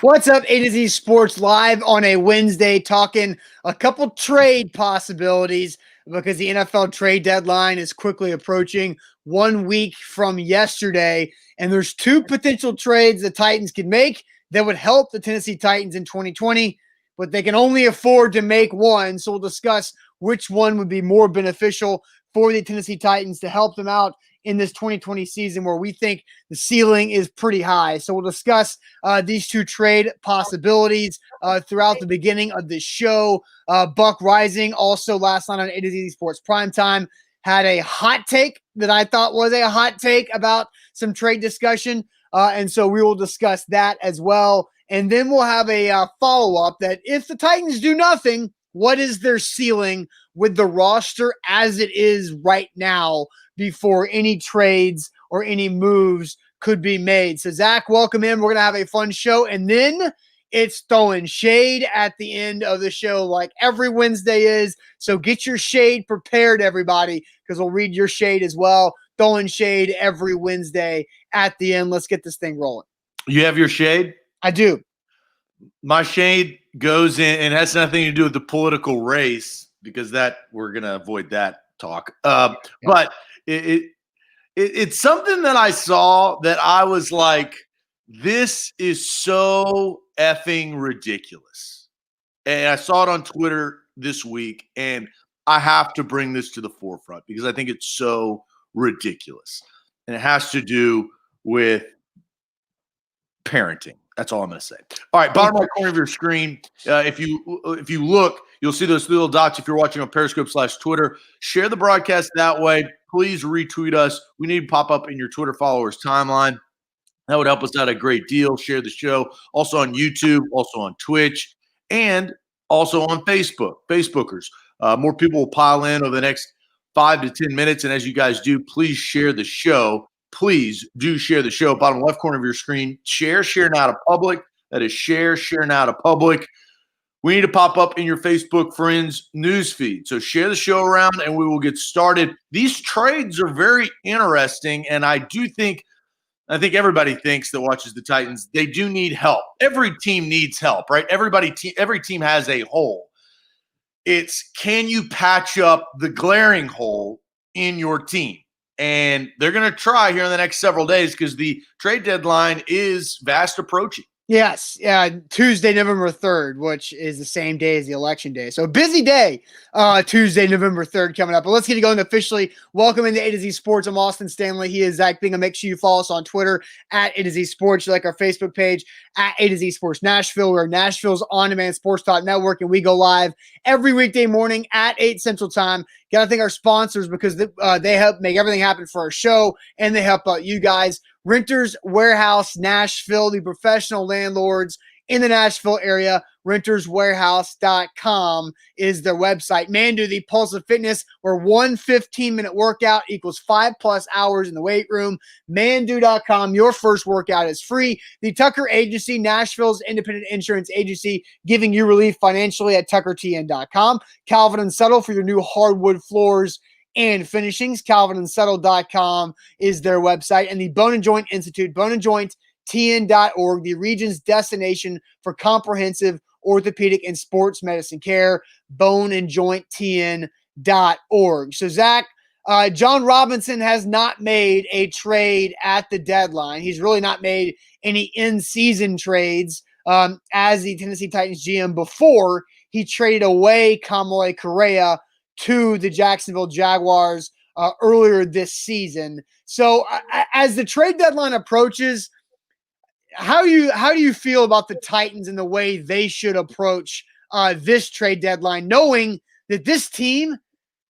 What's up, A to Z Sports live on a Wednesday, talking a couple trade possibilities because the NFL trade deadline is quickly approaching 1 week from yesterday. And there's two potential trades the Titans could make that would help the Tennessee Titans in 2020, but they can only afford to make one. So we'll discuss which one would be more beneficial for the Tennessee Titans to help them out in this 2020 season, where we think the ceiling is pretty high. So we'll discuss these two trade possibilities throughout the beginning of this show. Buck Rising also last night on A to Z Sports Primetime had a hot take that I thought was a hot take about some trade discussion. And so we will discuss that as well. And then we'll have a follow-up that if the Titans do nothing, what is their ceiling with the roster as it is right now before any trades or any moves could be made? So, Zach, welcome in. We're going to have a fun show. And then it's throwing shade at the end of the show like every Wednesday is. So get your shade prepared, everybody, because we'll read your shade as well. Throwing shade every Wednesday at the end. Let's get this thing rolling. You have your shade? I do. My shade goes in and has nothing to do with the political race, because that we're going to avoid that talk. But it's something that I saw that I was like, this is so effing ridiculous. And I saw it on Twitter this week, and I have to bring this to the forefront because I think it's so ridiculous. And it has to do with parenting. That's all I'm going to say. All right, bottom right corner of your screen, if you look, you'll see those little dots if you're watching on Periscope/Twitter. Share the broadcast that way. Please retweet us. We need to pop up in your Twitter followers timeline. That would help us out a great deal. Share the show. Also on YouTube, also on Twitch, and also on Facebook. Facebookers. More people will pile in over the next 5 to 10 minutes. And as you guys do, please share the show. Please do share the show. Bottom left corner of your screen. Share now to public. That is share now to public. We need to pop up in your Facebook friends news feed. So share the show around and we will get started. These trades are very interesting. And I think everybody thinks that watches the Titans, they do need help. Every team needs help, right? Every team has a hole. It's, can you patch up the glaring hole in your team? And they're going to try here in the next several days because the trade deadline is fast approaching. Yes. Tuesday, November 3rd, which is the same day as the election day. So a busy day, Tuesday, November 3rd coming up. But let's get it going officially. Welcome into A to Z Sports. I'm Austin Stanley. He is Zach Bingham. Make sure you follow us on Twitter at A to Z Sports. You like our Facebook page at A to Z Sports Nashville. We're Nashville's on-demand sports talk network, and we go live every weekday morning at 8 Central Time. Got to thank our sponsors because they help make everything happen for our show, and they help out you guys. Renters Warehouse Nashville, the professional landlords in the Nashville area. renterswarehouse.com is their website. Mandu, the Pulse of Fitness, where 1 15-minute workout equals 5+ hours in the weight room. Mandu.com, your first workout is free. The Tucker Agency, Nashville's independent insurance agency, giving you relief financially at tuckertn.com. Calvin & Settle for your new hardwood floors and finishings. CalvinandSettle.com is their website. And the Bone and Joint Institute, boneandjointtn.org, the region's destination for comprehensive orthopedic and sports medicine care, boneandjointtn.org. So, Zach, John Robinson has not made a trade at the deadline. He's really not made any in-season trades as the Tennessee Titans GM before he traded away Kamalei Correa to the Jacksonville Jaguars earlier this season. So as the trade deadline approaches, how do you feel about the Titans and the way they should approach this trade deadline, knowing that this team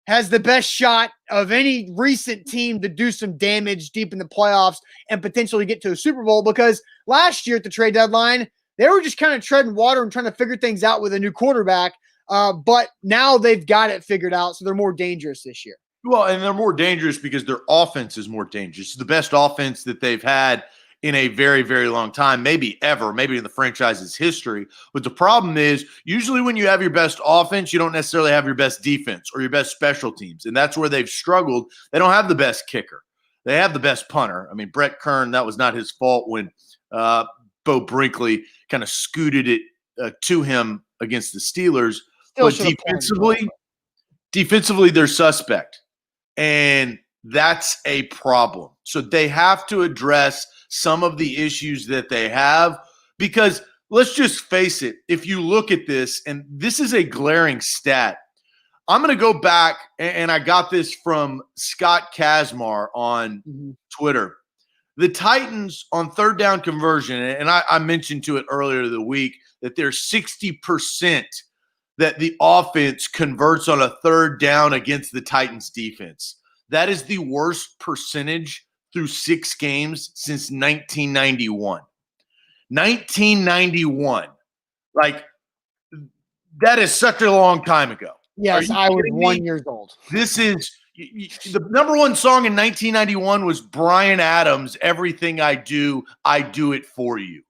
has the best shot of any recent team to do some damage deep in the playoffs and potentially get to a Super Bowl? Because last year at the trade deadline, they were just kind of treading water and trying to figure things out with a new quarterback. But now they've got it figured out, so they're more dangerous this year. Well, and they're more dangerous because their offense is more dangerous. It's the best offense that they've had in a very, very long time, maybe ever, maybe in the franchise's history. But the problem is, usually when you have your best offense, you don't necessarily have your best defense or your best special teams. And that's where they've struggled. They don't have the best kicker. They have the best punter. I mean, Brett Kern, that was not his fault when Bo Brinkley kind of scooted it to him against the Steelers. Still But defensively, they're suspect. And that's a problem. So they have to address some of the issues that they have, because let's just face it, if you look at this, and this is a glaring stat, I'm going to go back, and I got this from Scott Kazmar on Twitter. The Titans on third down conversion, and I mentioned to it earlier the week that they're 60% that the offense converts on a third down against the Titans defense. That is the worst percentage through 6 games since 1991. 1991. Like, that is such a long time ago. Yes, I was 1 year old. This is the number one song in 1991 was Bryan Adams, Everything I Do It For You.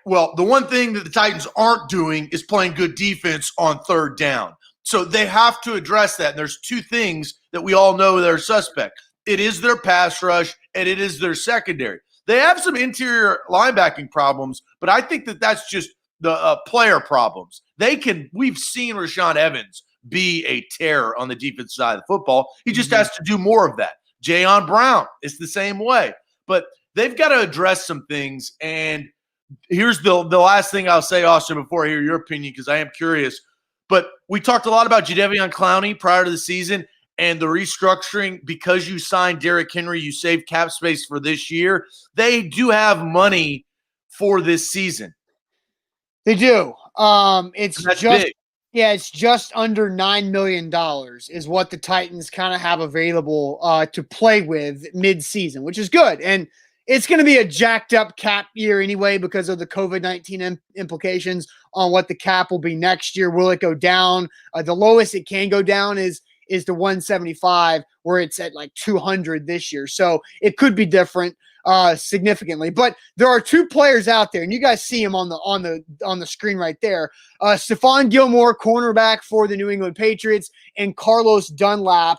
Well, the one thing that the Titans aren't doing is playing good defense on third down. So they have to address that. And there's 2 things that we all know that are suspect. It is their pass rush, and it is their secondary. They have some interior linebacking problems, but I think that that's just the player problems. We've seen Rashaan Evans be a terror on the defense side of the football. He just has to do more of that. Jayon Brown is the same way. But they've got to address some things. And here's the last thing I'll say, Austin, before I hear your opinion, because I am curious. But we talked a lot about Jadeveon Clowney prior to the season and the restructuring. Because you signed Derrick Henry, you saved cap space for this year. They do have money for this season. They do. It's just under $9 million is what the Titans kind of have available to play with mid-season, which is good. And it's going to be a jacked up cap year anyway because of the COVID-19 implications on what the cap will be next year. Will it go down? The lowest it can go down is to 175, where it's at like 200 this year. So it could be different significantly. But there are 2 players out there, and you guys see them on the screen right there. Stephon Gilmore, cornerback for the New England Patriots, and Carlos Dunlap,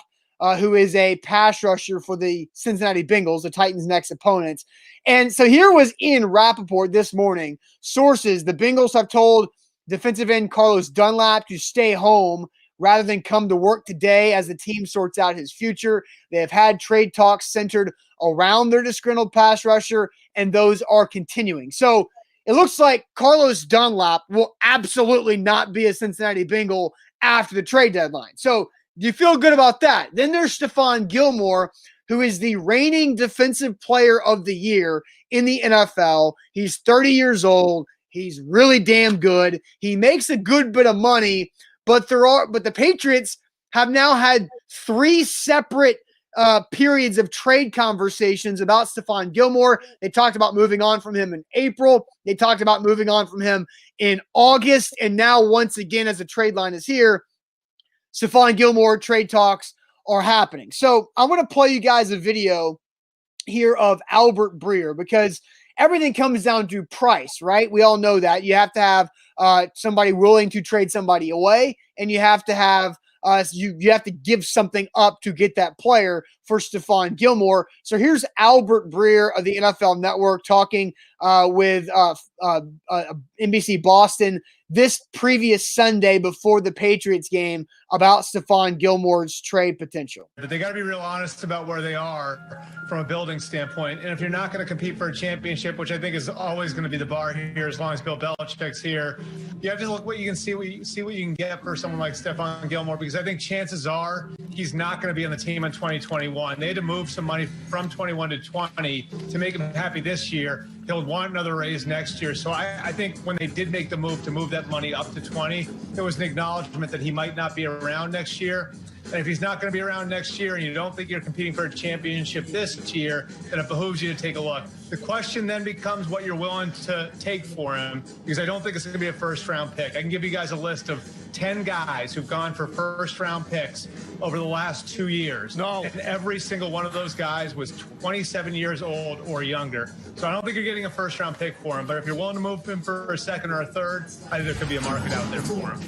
who is a pass rusher for the Cincinnati Bengals, the Titans' next opponents. And so here was Ian Rappaport this morning. Sources, the Bengals have told defensive end Carlos Dunlap to stay home rather than come to work today as the team sorts out his future. They have had trade talks centered around their disgruntled pass rusher, and those are continuing. So it looks like Carlos Dunlap will absolutely not be a Cincinnati Bengal after the trade deadline. So do you feel good about that? Then there's Stephon Gilmore, who is the reigning defensive player of the year in the NFL. He's 30 years old. He's really damn good. He makes a good bit of money, but the Patriots have now had 3 separate periods of trade conversations about Stephon Gilmore. They talked about moving on from him in April. They talked about moving on from him in August. And now, once again, as the trade line is here, Stephon Gilmore trade talks are happening. So I'm going to play you guys a video here of Albert Breer, because everything comes down to price, right? We all know that. You have to have somebody willing to trade somebody away, and you have to have you have to give something up to get that player for Stephon Gilmore. So here's Albert Breer of the NFL Network talking with NBC Boston this previous Sunday before the Patriots game about Stephon Gilmore's trade potential. But they got to be real honest about where they are from a building standpoint. And if you're not going to compete for a championship, which I think is always going to be the bar here as long as Bill Belichick's here, you have to look what you can see, what you can get for someone like Stephon Gilmore, because I think chances are he's not going to be on the team in 2021. They had to move some money from 21 to 20 to make him happy this year. He'll want another raise next year. So I think when they did make the move to move that money up to 20, there was an acknowledgement that he might not be around next year. And if he's not going to be around next year and you don't think you're competing for a championship this year, then it behooves you to take a look. The question then becomes what you're willing to take for him, because I don't think it's going to be a first-round pick. I can give you guys a list of 10 guys who've gone for first-round picks over the last 2 years. No. And every single one of those guys was 27 years old or younger. So I don't think you're getting a first-round pick for him. But if you're willing to move him for a second or a third, I think there could be a market out there for him.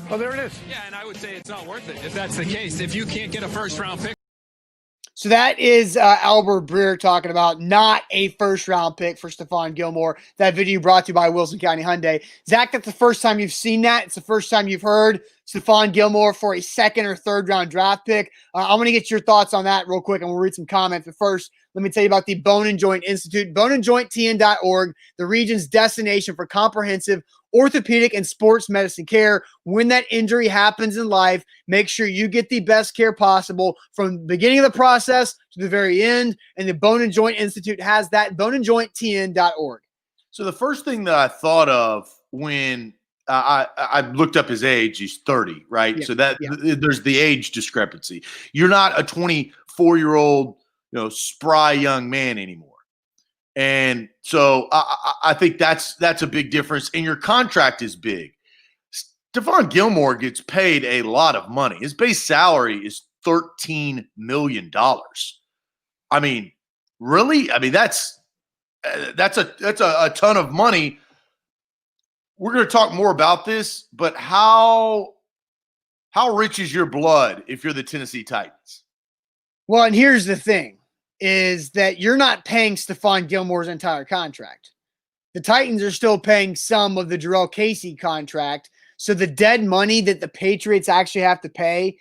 Well, there it is. Yeah, and I would say it's not worth it if that's the case. If you can't get a first-round pick. So that is Albert Breer talking about not a first-round pick for Stephon Gilmore. That video brought to you by Wilson County Hyundai. Zach, that's the first time you've seen that. It's the first time you've heard Stephon Gilmore for a second or third-round draft pick. I'm going to get your thoughts on that real quick, and we'll read some comments. But first, let me tell you about the Bone and Joint Institute, boneandjointtn.org, the region's destination for comprehensive orthopedic and sports medicine care. When that injury happens in life, make sure you get the best care possible from the beginning of the process to the very end. And the Bone and Joint Institute has that, boneandjointtn.org. So the first thing that I thought of when I looked up his age, he's 30, right? Yeah, so there's the age discrepancy. You're not a 24-year-old, spry young man anymore. And so I think that's a big difference. And your contract is big. Stephon Gilmore gets paid a lot of money. His base salary is $13 million. I mean, really? I mean, that's a ton of money. We're going to talk more about this, but how rich is your blood if you're the Tennessee Titans? Well, and here's the thing. Is that you're not paying Stephon Gilmore's entire contract. The Titans are still paying some of the Jarrell Casey contract. So the dead money that the Patriots actually have to pay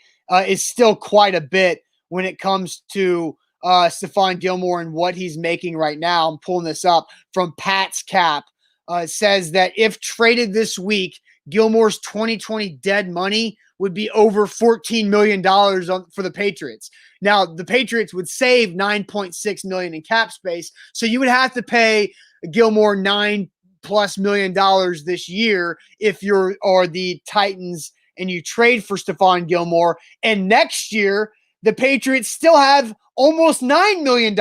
is still quite a bit when it comes to Stephon Gilmore and what he's making right now. I'm pulling this up from Pat's Cap. It says that if traded this week, Gilmore's 2020 dead money would be over $14 million for the Patriots. Now, the Patriots would save $9.6 million in cap space, so you would have to pay Gilmore $9+ million this year if you're the Titans and you trade for Stephon Gilmore. And next year, the Patriots still have almost $9 million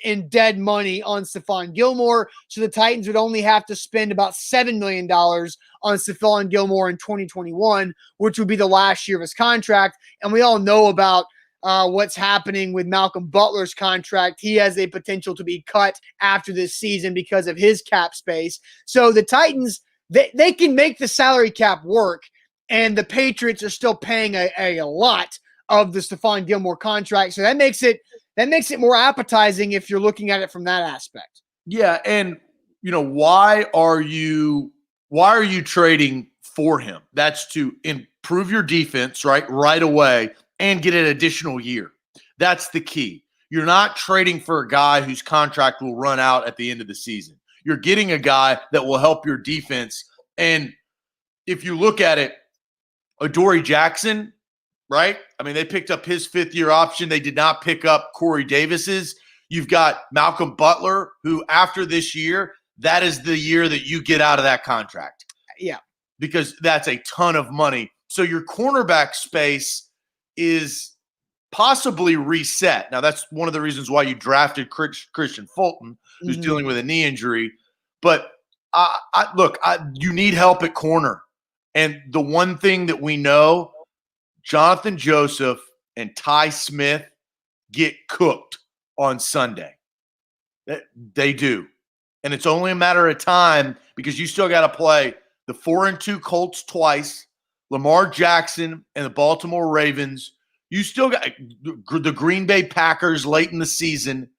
in dead money on Stephon Gilmore. So the Titans would only have to spend about $7 million on Stephon Gilmore in 2021, which would be the last year of his contract. And we all know about what's happening with Malcolm Butler's contract. He has a potential to be cut after this season because of his cap space. So the Titans, they can make the salary cap work, and the Patriots are still paying a lot of the Stephon Gilmore contract. So that makes it more appetizing if you're looking at it from that aspect. Yeah, and why are you trading for him? That's to improve your defense, right away, and get an additional year. That's the key. You're not trading for a guy whose contract will run out at the end of the season. You're getting a guy that will help your defense. And if you look at it, Adoree Jackson, right? I mean, they picked up his fifth-year option. They did not pick up Corey Davis's. You've got Malcolm Butler, who after this year, that is the year that you get out of that contract. Yeah. Because that's a ton of money. So your cornerback space is possibly reset. Now, that's one of the reasons why you drafted Christian Fulton, who's dealing with a knee injury. But you need help at corner. And the one thing that we know, Jonathan Joseph and Ty Smith get cooked on Sunday. They do. And it's only a matter of time because you still got to play the 4-2 Colts twice, Lamar Jackson and the Baltimore Ravens. You still got the Green Bay Packers late in the season.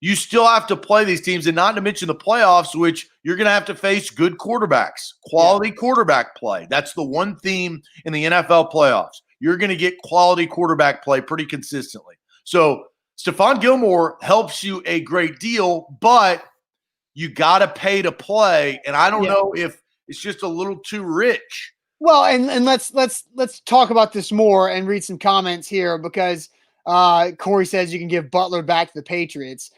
You still have to play these teams, and not to mention the playoffs, which you're going to have to face good quarterbacks, quality quarterback play. That's the one theme in the NFL playoffs. You're going to get quality quarterback play pretty consistently. So Stephon Gilmore helps you a great deal, but you got to pay to play, and I don't know if it's just a little too rich. Well, and let's talk about this more and read some comments here because Corey says you can give Butler back to the Patriots,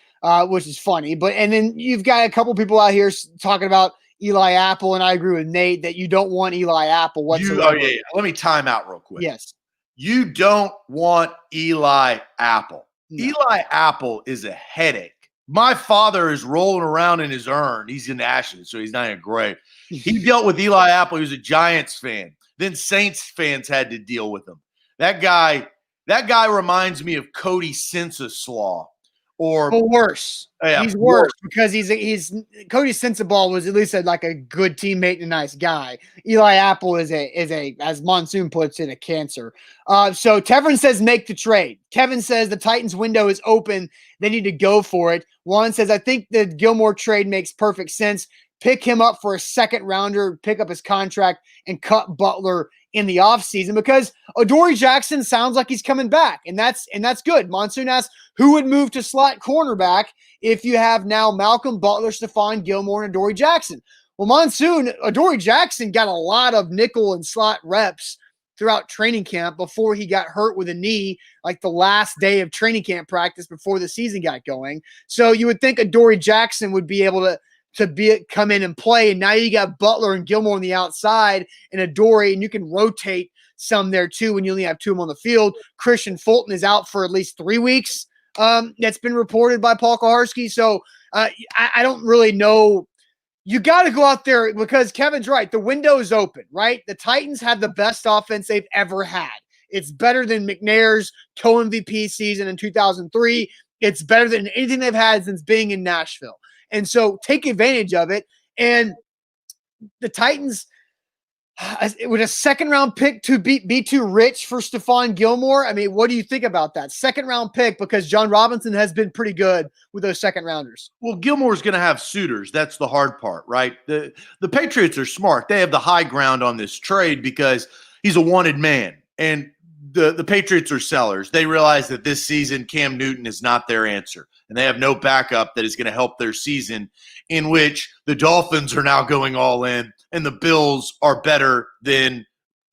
which is funny. And then you've got a couple people out here talking about Eli Apple, and I agree with Nate that you don't want Eli Apple whatsoever. Let me time out real quick. Yes. You don't want Eli Apple. No. Eli Apple is a headache. My father is rolling around in his urn. He's in ashes, so he's not even gray. He dealt with Eli Apple. He was a Giants fan. Then Saints fans had to deal with him. That guy reminds me of Cody Sensaslaw or Well, worse. yeah, He's worse because he's Cody Sensabaugh was at least like a good teammate and a nice guy. Eli Apple is a as Monsoon puts it, a cancer. So Tevin says make the trade. Kevin says the Titans window is open. They need to go for it. Juan says I think the Gilmore trade makes perfect sense. Pick him up for a second rounder, pick up his contract, and cut Butler in the offseason because Adoree Jackson sounds like he's coming back, and that's good. Monsoon asks who would move to slot cornerback if you have now Malcolm Butler, Stephon Gilmore, and Adoree Jackson. Well, Monsoon, Adoree Jackson got a lot of nickel and slot reps throughout training camp before he got hurt with a knee, like the last day of training camp practice before the season got going. So you would think Adoree Jackson would be able to come in and play. And now you got Butler and Gilmore on the outside and Adoree, and you can rotate some there too when you only have two of them on the field. Christian Fulton is out for at least 3 weeks. That's been reported by Paul Koharski. So I don't really know. You got to go out there because Kevin's right. The window is open, right? The Titans have the best offense they've ever had. It's better than McNair's co-MVP season in 2003. It's better than anything they've had since being in Nashville. And so take advantage of it. And the Titans, would a second-round pick to be too rich for Stephon Gilmore? I mean, what do you think about that? Second-round pick because John Robinson has been pretty good with those second-rounders. Well, Gilmore's going to have suitors. That's the hard part, right? The Patriots are smart. They have the high ground on this trade because he's a wanted man. And the Patriots are sellers. They realize that this season Cam Newton is not their answer. And they have no backup that is going to help their season, in which the Dolphins are now going all in and the Bills are better than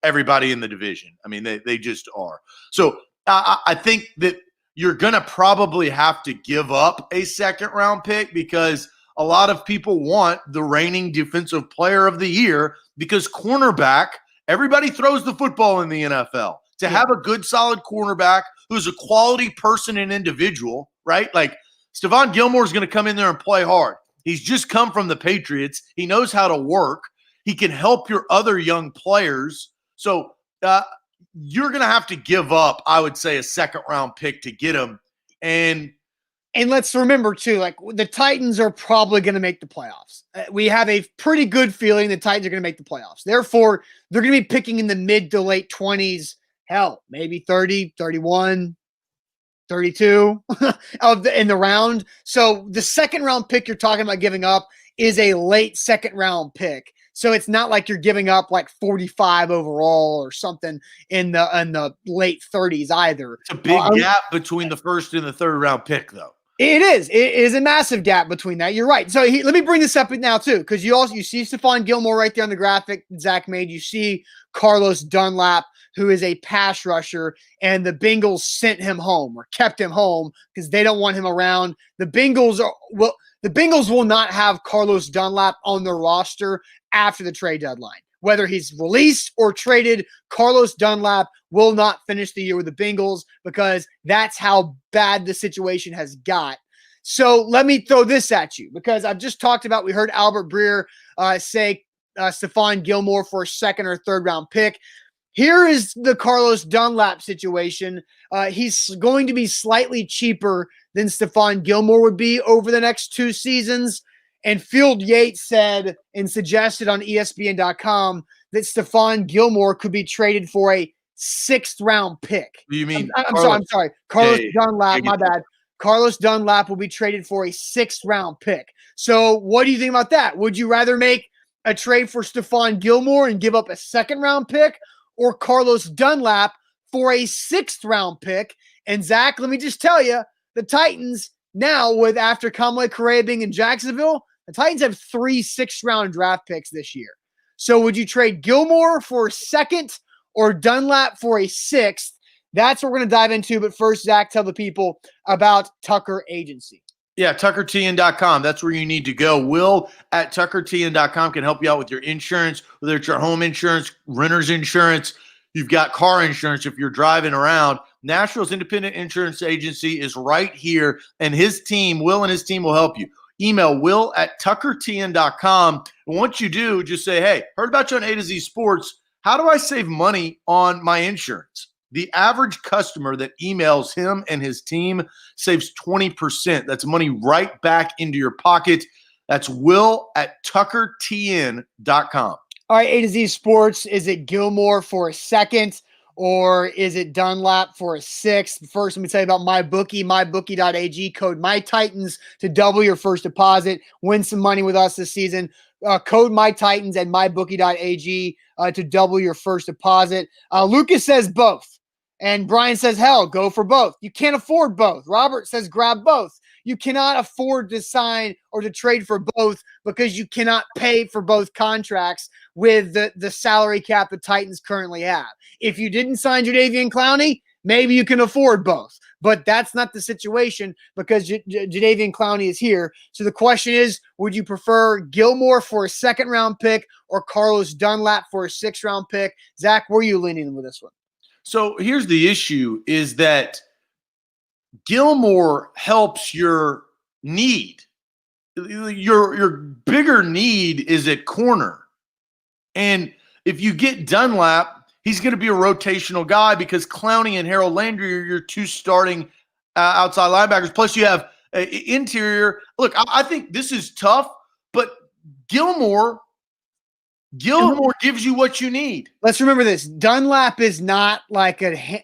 everybody in the division. I mean, they just are. So I think that you're going to probably have to give up a second-round pick because a lot of people want the reigning defensive player of the year because cornerback, everybody throws the football in the NFL. To have a good, solid cornerback who's a quality person and individual, right? Like Stephon Gilmore is going to come in there and play hard. He's just come from the Patriots. He knows how to work. He can help your other young players. So you're going to have to give up, I would say, a second-round pick to get him. And let's remember, too, like the Titans are probably going to make the playoffs. We have a pretty good feeling the Titans are going to make the playoffs. Therefore, they're going to be picking in the mid to late 20s. Hell, maybe 30, 31, 32 in the round. So the second round pick you're talking about giving up is a late second round pick. So it's not like you're giving up like 45 overall or something in the late 30s either. It's a big gap between the first and the third round pick, though. It is. It is a massive gap between that. You're right. So let me bring this up now too, because you see Stephon Gilmore right there on the graphic Zach made. You see Carlos Dunlap, who is a pass rusher, and the Bengals sent him home or kept him home because they don't want him around. The Bengals will not have Carlos Dunlap on their roster after the trade deadline. Whether he's released or traded, Carlos Dunlap will not finish the year with the Bengals because that's how bad the situation has got. So let me throw this at you because I've just talked about, we heard Albert Breer say Stephon Gilmore for a second or third round pick. Here is the Carlos Dunlap situation. He's going to be slightly cheaper than Stephon Gilmore would be over the next 2 seasons. And Field Yates said and suggested on ESPN.com that Stephon Gilmore could be traded for a 6th round pick. You mean? I'm sorry. Carlos Dunlap, my bad. Carlos Dunlap will be traded for a 6th round pick. So what do you think about that? Would you rather make a trade for Stephon Gilmore and give up a 2nd round pick, or Carlos Dunlap for a 6th round pick? And Zach, let me just tell you, the Titans now, with after Kamale Correa being in Jacksonville, the Titans have 3 6th round draft picks this year. So would you trade Gilmore for a 2nd or Dunlap for a 6th? That's what we're going to dive into. But first, Zach, tell the people about Tucker Agency. Yeah, TuckerTN.com. That's where you need to go. Will at TuckerTN.com can help you out with your insurance, whether it's your home insurance, renter's insurance. You've got car insurance if you're driving around. Nashville's independent insurance agency is right here, and his team, Will and his team, will help you. Email Will at TuckerTN.com. And once you do, just say, hey, heard about you on A to Z Sports. How do I save money on my insurance? The average customer that emails him and his team saves 20%. That's money right back into your pocket. That's Will at tuckertn.com. All right, A to Z Sports. Is it Gilmore for a second, or is it Dunlap for a sixth? First, let me tell you about MyBookie, mybookie.ag. Code MyTitans to double your first deposit. Win some money with us this season. Code MyTitans at mybookie.ag to double your first deposit. Lucas says both. And Brian says, hell, go for both. You can't afford both. Robert says, grab both. You cannot afford to sign or to trade for both because you cannot pay for both contracts with the salary cap the Titans currently have. If you didn't sign Jadeveon Clowney, maybe you can afford both. But that's not the situation because Jadeveon Clowney is here. So the question is, would you prefer Gilmore for a second-round pick or Carlos Dunlap for a sixth-round pick? Zach, where are you leaning with this one? So here's the issue is that Gilmore helps your need. Your bigger need is at corner. And if you get Dunlap, he's going to be a rotational guy because Clowney and Harold Landry are your two starting outside linebackers. Plus you have interior. Look, I think this is tough, but Gilmore gives you what you need. Let's remember this. Dunlap is not like a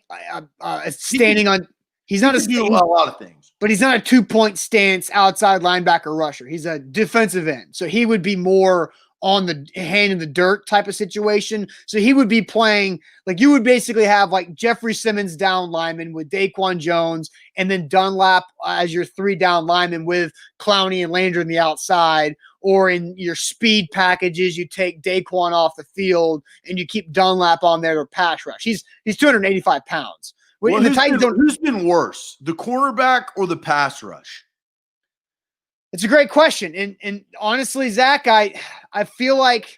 standing on. He's not do a lot of things, but he's not a 2-point stance outside linebacker rusher. He's a defensive end, so he would be more on the hand in the dirt type of situation. So he would be playing like you would basically have like Jeffrey Simmons down lineman with Daquan Jones, and then Dunlap as your 3 down lineman with Clowney and Landry on the outside. Or in your speed packages, you take Daquan off the field and you keep Dunlap on there to pass rush. He's 285 pounds. Well, who's been worse, the cornerback or the pass rush? It's a great question. And honestly, Zach, I feel like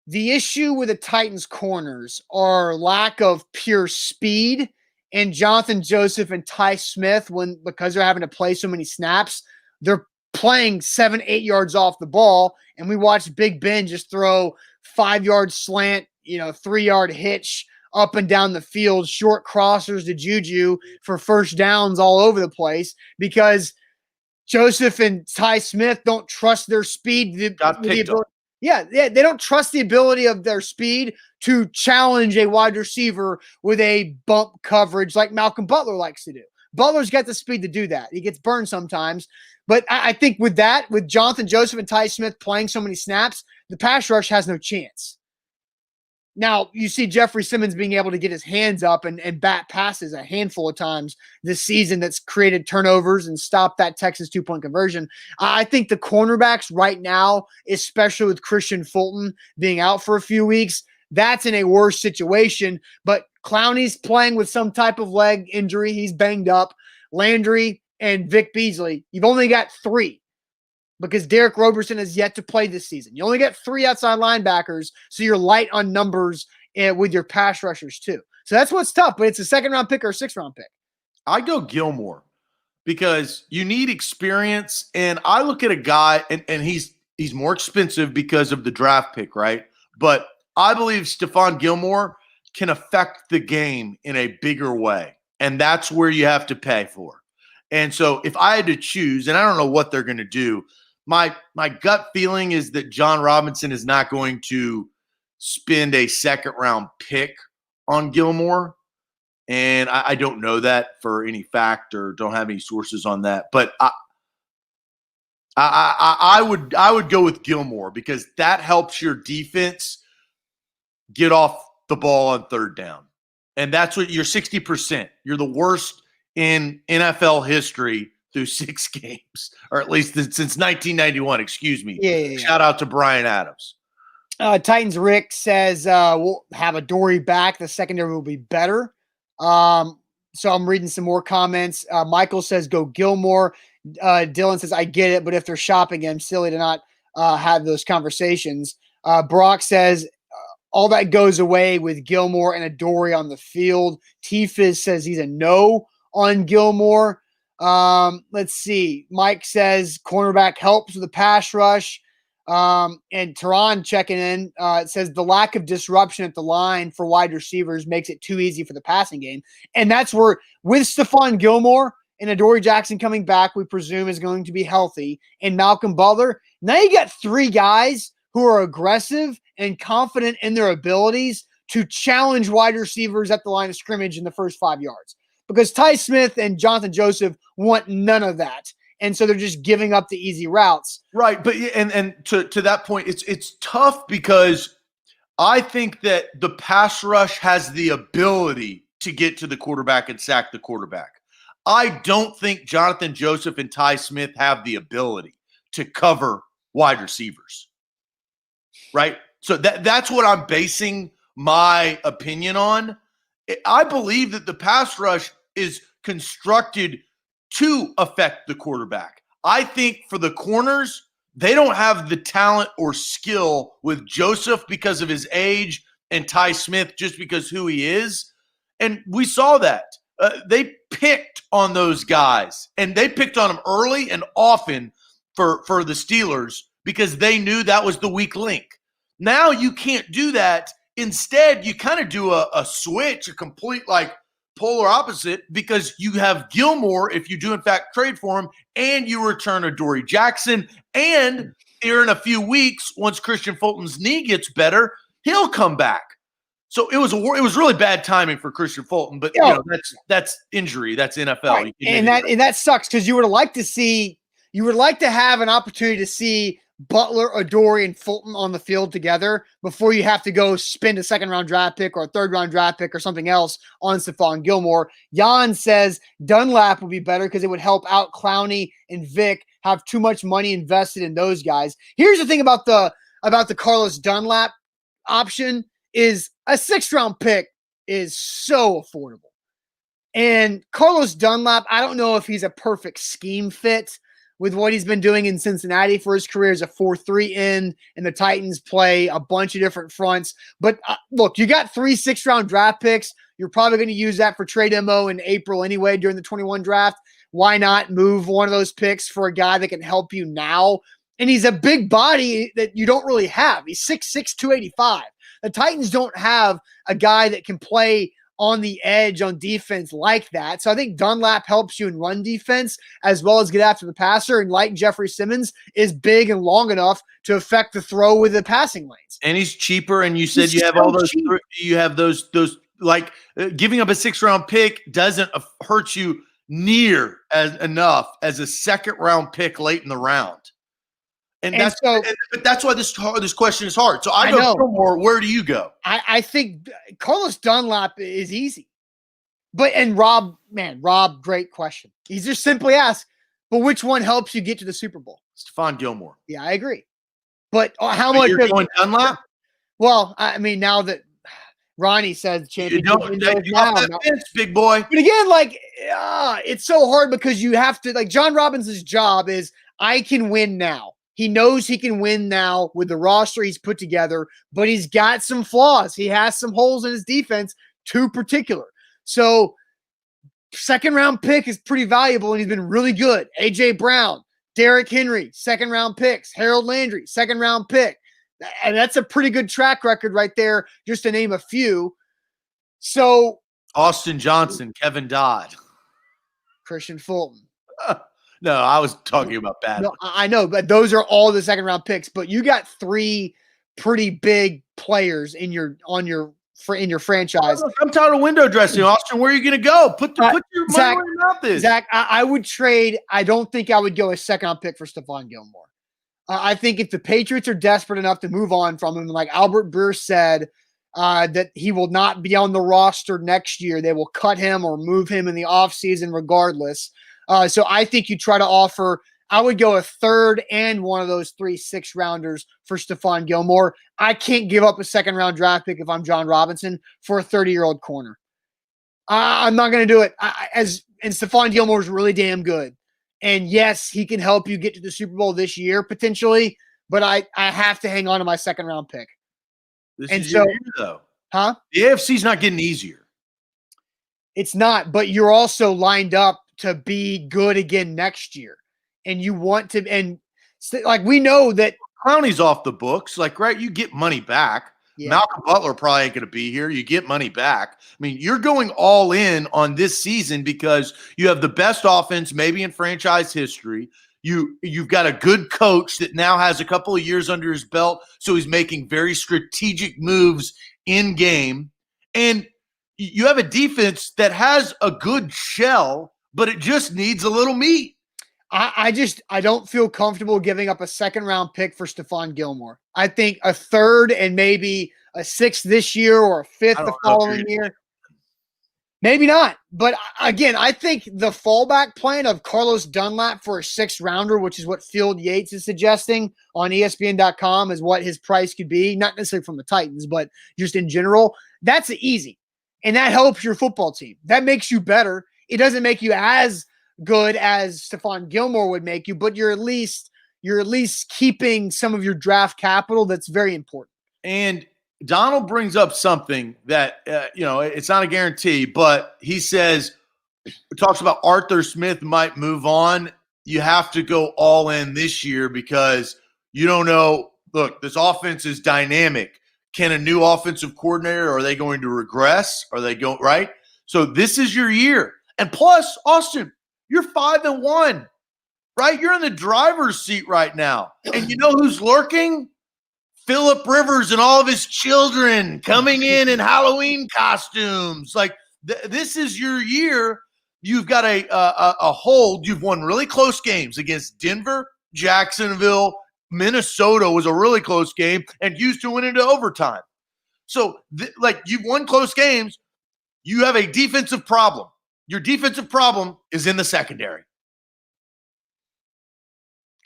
the issue with the Titans corners are lack of pure speed, and Jonathan Joseph and Ty Smith, because they're having to play so many snaps, they're playing 7-8 yards off the ball, and we watched Big Ben just throw 5-yard slant, 3-yard hitch up and down the field, short crossers to Juju for first downs all over the place because Joseph and Ty Smith don't trust their speed. They don't trust the ability of their speed to challenge a wide receiver with a bump coverage like Malcolm Butler likes to do. Butler's got the speed to do that. He gets burned sometimes. But I think with Jonathan Joseph and Ty Smith playing so many snaps, the pass rush has no chance. Now, you see Jeffrey Simmons being able to get his hands up and bat passes a handful of times this season that's created turnovers and stopped that Texas 2-point conversion. I think the cornerbacks right now, especially with Christian Fulton being out for a few weeks, that's in a worse situation. But Clowney's playing with some type of leg injury. He's banged up. Landry and Vic Beasley, you've only got 3. Because Derek Roberson has yet to play this season. You only get 3 outside linebackers, so you're light on numbers with your pass rushers too. So that's what's tough, but it's a second-round pick or a 6th-round pick. I go Gilmore because you need experience, and I look at a guy, and he's more expensive because of the draft pick, right? But I believe Stephon Gilmore can affect the game in a bigger way, and that's where you have to pay for. And so if I had to choose, and I don't know what they're going to do, my gut feeling is that John Robinson is not going to spend a second-round pick on Gilmore. And I don't know that for any fact or don't have any sources on that. But I would go with Gilmore because that helps your defense get off the ball on 3rd down. And that's what you're 60%. You're the worst in NFL history through 6 games, or at least since 1991, excuse me. Yeah. Shout out to Brian Adams. Titans Rick says we'll have a Dory back. The secondary will be better. So I'm reading some more comments. Michael says go Gilmore. Dylan says I get it, but if they're shopping him, silly to not have those conversations. Brock says all that goes away with Gilmore and a Dory on the field. T-Fizz says he's a no on Gilmore. Let's see. Mike says cornerback helps with the pass rush. And Tehran checking in, it says the lack of disruption at the line for wide receivers makes it too easy for the passing game. And that's where, with Stephon Gilmore and Adoree Jackson coming back, we presume is going to be healthy, and Malcolm Butler, now you got three guys who are aggressive and confident in their abilities to challenge wide receivers at the line of scrimmage in the first 5 yards. Because Ty Smith and Jonathan Joseph want none of that. And so they're just giving up the easy routes. Right. But and to that point, it's tough because I think that the pass rush has the ability to get to the quarterback and sack the quarterback. I don't think Jonathan Joseph and Ty Smith have the ability to cover wide receivers. Right? So that's what I'm basing my opinion on. I believe that the pass rush is constructed to affect the quarterback. I think for the corners, they don't have the talent or skill with Joseph because of his age and Ty Smith just because who he is. And we saw that. They picked on those guys, and they picked on them early and often for the Steelers because they knew that was the weak link. Now you can't do that. Instead, you kind of do a switch, a complete polar opposite, because you have Gilmore, if you do in fact trade for him, and you return Adoree Jackson, and here in a few weeks, once Christian Fulton's knee gets better, he'll come back. So it was really bad timing for Christian Fulton, but that's injury, that's NFL, right. and that sucks because you would like to have an opportunity to see Butler, Adoree, and Fulton on the field together before you have to go spend a second-round draft pick or a third-round draft pick or something else on Stephon Gilmore. Jan says Dunlap would be better because it would help out Clowney and Vic have too much money invested in those guys. Here's the thing about the Carlos Dunlap option is a 6th-round pick is so affordable. And Carlos Dunlap, I don't know if he's a perfect scheme fit with what he's been doing in Cincinnati for his career as a 4-3 end, and the Titans play a bunch of different fronts. But look, you got 3 6th-round draft picks. You're probably going to use that for trade MO in April anyway during the 21 draft. Why not move one of those picks for a guy that can help you now? And he's a big body that you don't really have. He's 6'6", 285. The Titans don't have a guy that can play on the edge on defense like that. So I think Dunlap helps you in run defense as well as get after the passer, and like Jeffrey Simmons is big and long enough to affect the throw with the passing lanes. And he's cheaper, and you said you have all those cheap. You have those giving up a 6th-round pick doesn't hurt you near as enough as a 2nd-round pick late in the round. But that's why this question is hard. So I go Gilmore. Where do you go? I think Carlos Dunlap is easy. And Rob, great question. He's just simply asked, but which one helps you get to the Super Bowl? Stephon Gilmore. Yeah, I agree. But how much? You're going Dunlap? Well, I mean, now that Ronnie said championship window now, big boy. But again, it's so hard because you have to, John Robinson's job is I can win now. He knows he can win now with the roster he's put together, but he's got some flaws. He has some holes in his defense, too particular. So 2nd-round pick is pretty valuable, and he's been really good. A.J. Brown, Derrick Henry, 2nd-round picks. Harold Landry, 2nd-round pick. And that's a pretty good track record right there, just to name a few. So Austin Johnson, Kevin Dodd. Christian Fulton. No, I was talking about bad. No, I know, but those are all the 2nd-round picks. But you got 3 pretty big players in your franchise. I'm tired of window dressing, Austin. Where are you going to go? Put your money where your mouth is. Zach, I would trade. I don't think I would go a 2nd-round pick for Stephon Gilmore. I think if the Patriots are desperate enough to move on from him, like Albert Breer said, that he will not be on the roster next year, they will cut him or move him in the offseason regardless. So I think you try to offer, I would go a 3rd and one of those 3 6-rounders for Stephon Gilmore. I can't give up a 2nd-round draft pick if I'm John Robinson for a 30-year-old corner. I'm not going to do it. And Stephon Gilmore is really damn good. And yes, he can help you get to the Super Bowl this year potentially, but I have to hang on to my 2nd-round pick. This is your year, though. Huh? The AFC's not getting easier. It's not, but you're also lined up to be good again next year. And you want to, and we know that Clowney's off the books. Like, right, you get money back. Yeah. Malcolm Butler probably ain't going to be here. You get money back. I mean, you're going all in on this season because you have the best offense maybe in franchise history. You've got a good coach that now has a couple of years under his belt, so he's making very strategic moves in game. And you have a defense that has a good shell, but it just needs a little meat. I don't feel comfortable giving up a second-round pick for Stephon Gilmore. I think a third and maybe a sixth this year or a fifth the following year. Maybe not. But again, I think the fallback plan of Carlos Dunlap for a sixth-rounder, which is what Field Yates is suggesting on ESPN.com, is what his price could be. Not necessarily from the Titans, but just in general. That's easy. And that helps your football team. That makes you better. It doesn't make you as good as Stephon Gilmore would make you, but you're at least keeping some of your draft capital. That's very important. And Donald brings up something that it's not a guarantee, but he talks about Arthur Smith might move on. You have to go all in this year because you don't know. Look, this offense is dynamic. Can a new offensive coordinator, are they going to regress? Are they going right? So this is your year. And plus, Austin, you're 5-1, right? You're in the driver's seat right now. And you know who's lurking? Phillip Rivers and all of his children coming in Halloween costumes. Like, this is your year. You've got a hold. You've won really close games against Denver, Jacksonville, Minnesota was a really close game, and Houston went into overtime. So, you've won close games. You have a defensive problem. Your defensive problem is in the secondary.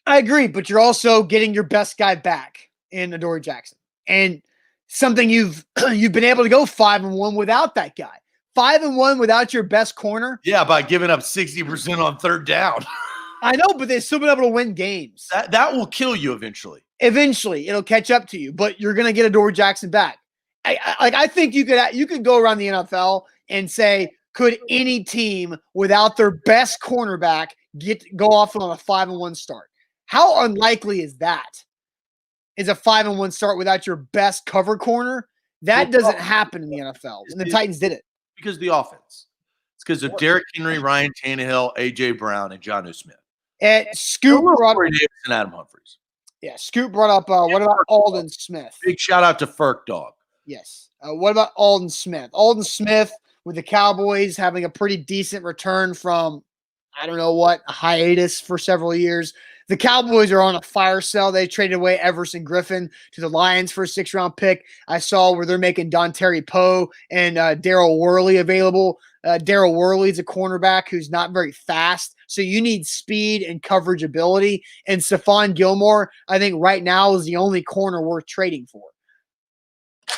I agree, but you're also getting your best guy back in Adoree Jackson. And something you've been able to go 5-1 without that guy. 5-1 without your best corner. Yeah, by giving up 60% on third down. I know, but they've still been able to win games. That will kill you eventually. Eventually, it'll catch up to you, but you're going to get Adoree Jackson back. I think you could go around the NFL and say, could any team without their best cornerback go off on a 5-1 start? How unlikely is that? Is a 5-1 start without your best cover corner? That doesn't happen in the NFL, and the Titans did it. Because of the offense. It's because of Derrick Henry, Ryan Tannehill, A.J. Brown, and Jonnu Smith. And Scoop brought up Davis and Adam Humphries. Yeah, Scoop brought up, what about Aldon Smith? Big shout out to Ferk Dog. Yes. What about Aldon Smith? Aldon Smith with the Cowboys having a pretty decent return from, I don't know what, a hiatus for several years. The Cowboys are on a fire sale. They traded away Everson Griffin to the Lions for a 6th-round pick. I saw where they're making Dontari Poe and Daryl Worley available. Daryl Worley is a cornerback who's not very fast, so you need speed and coverage ability. And Stephon Gilmore, I think right now is the only corner worth trading for.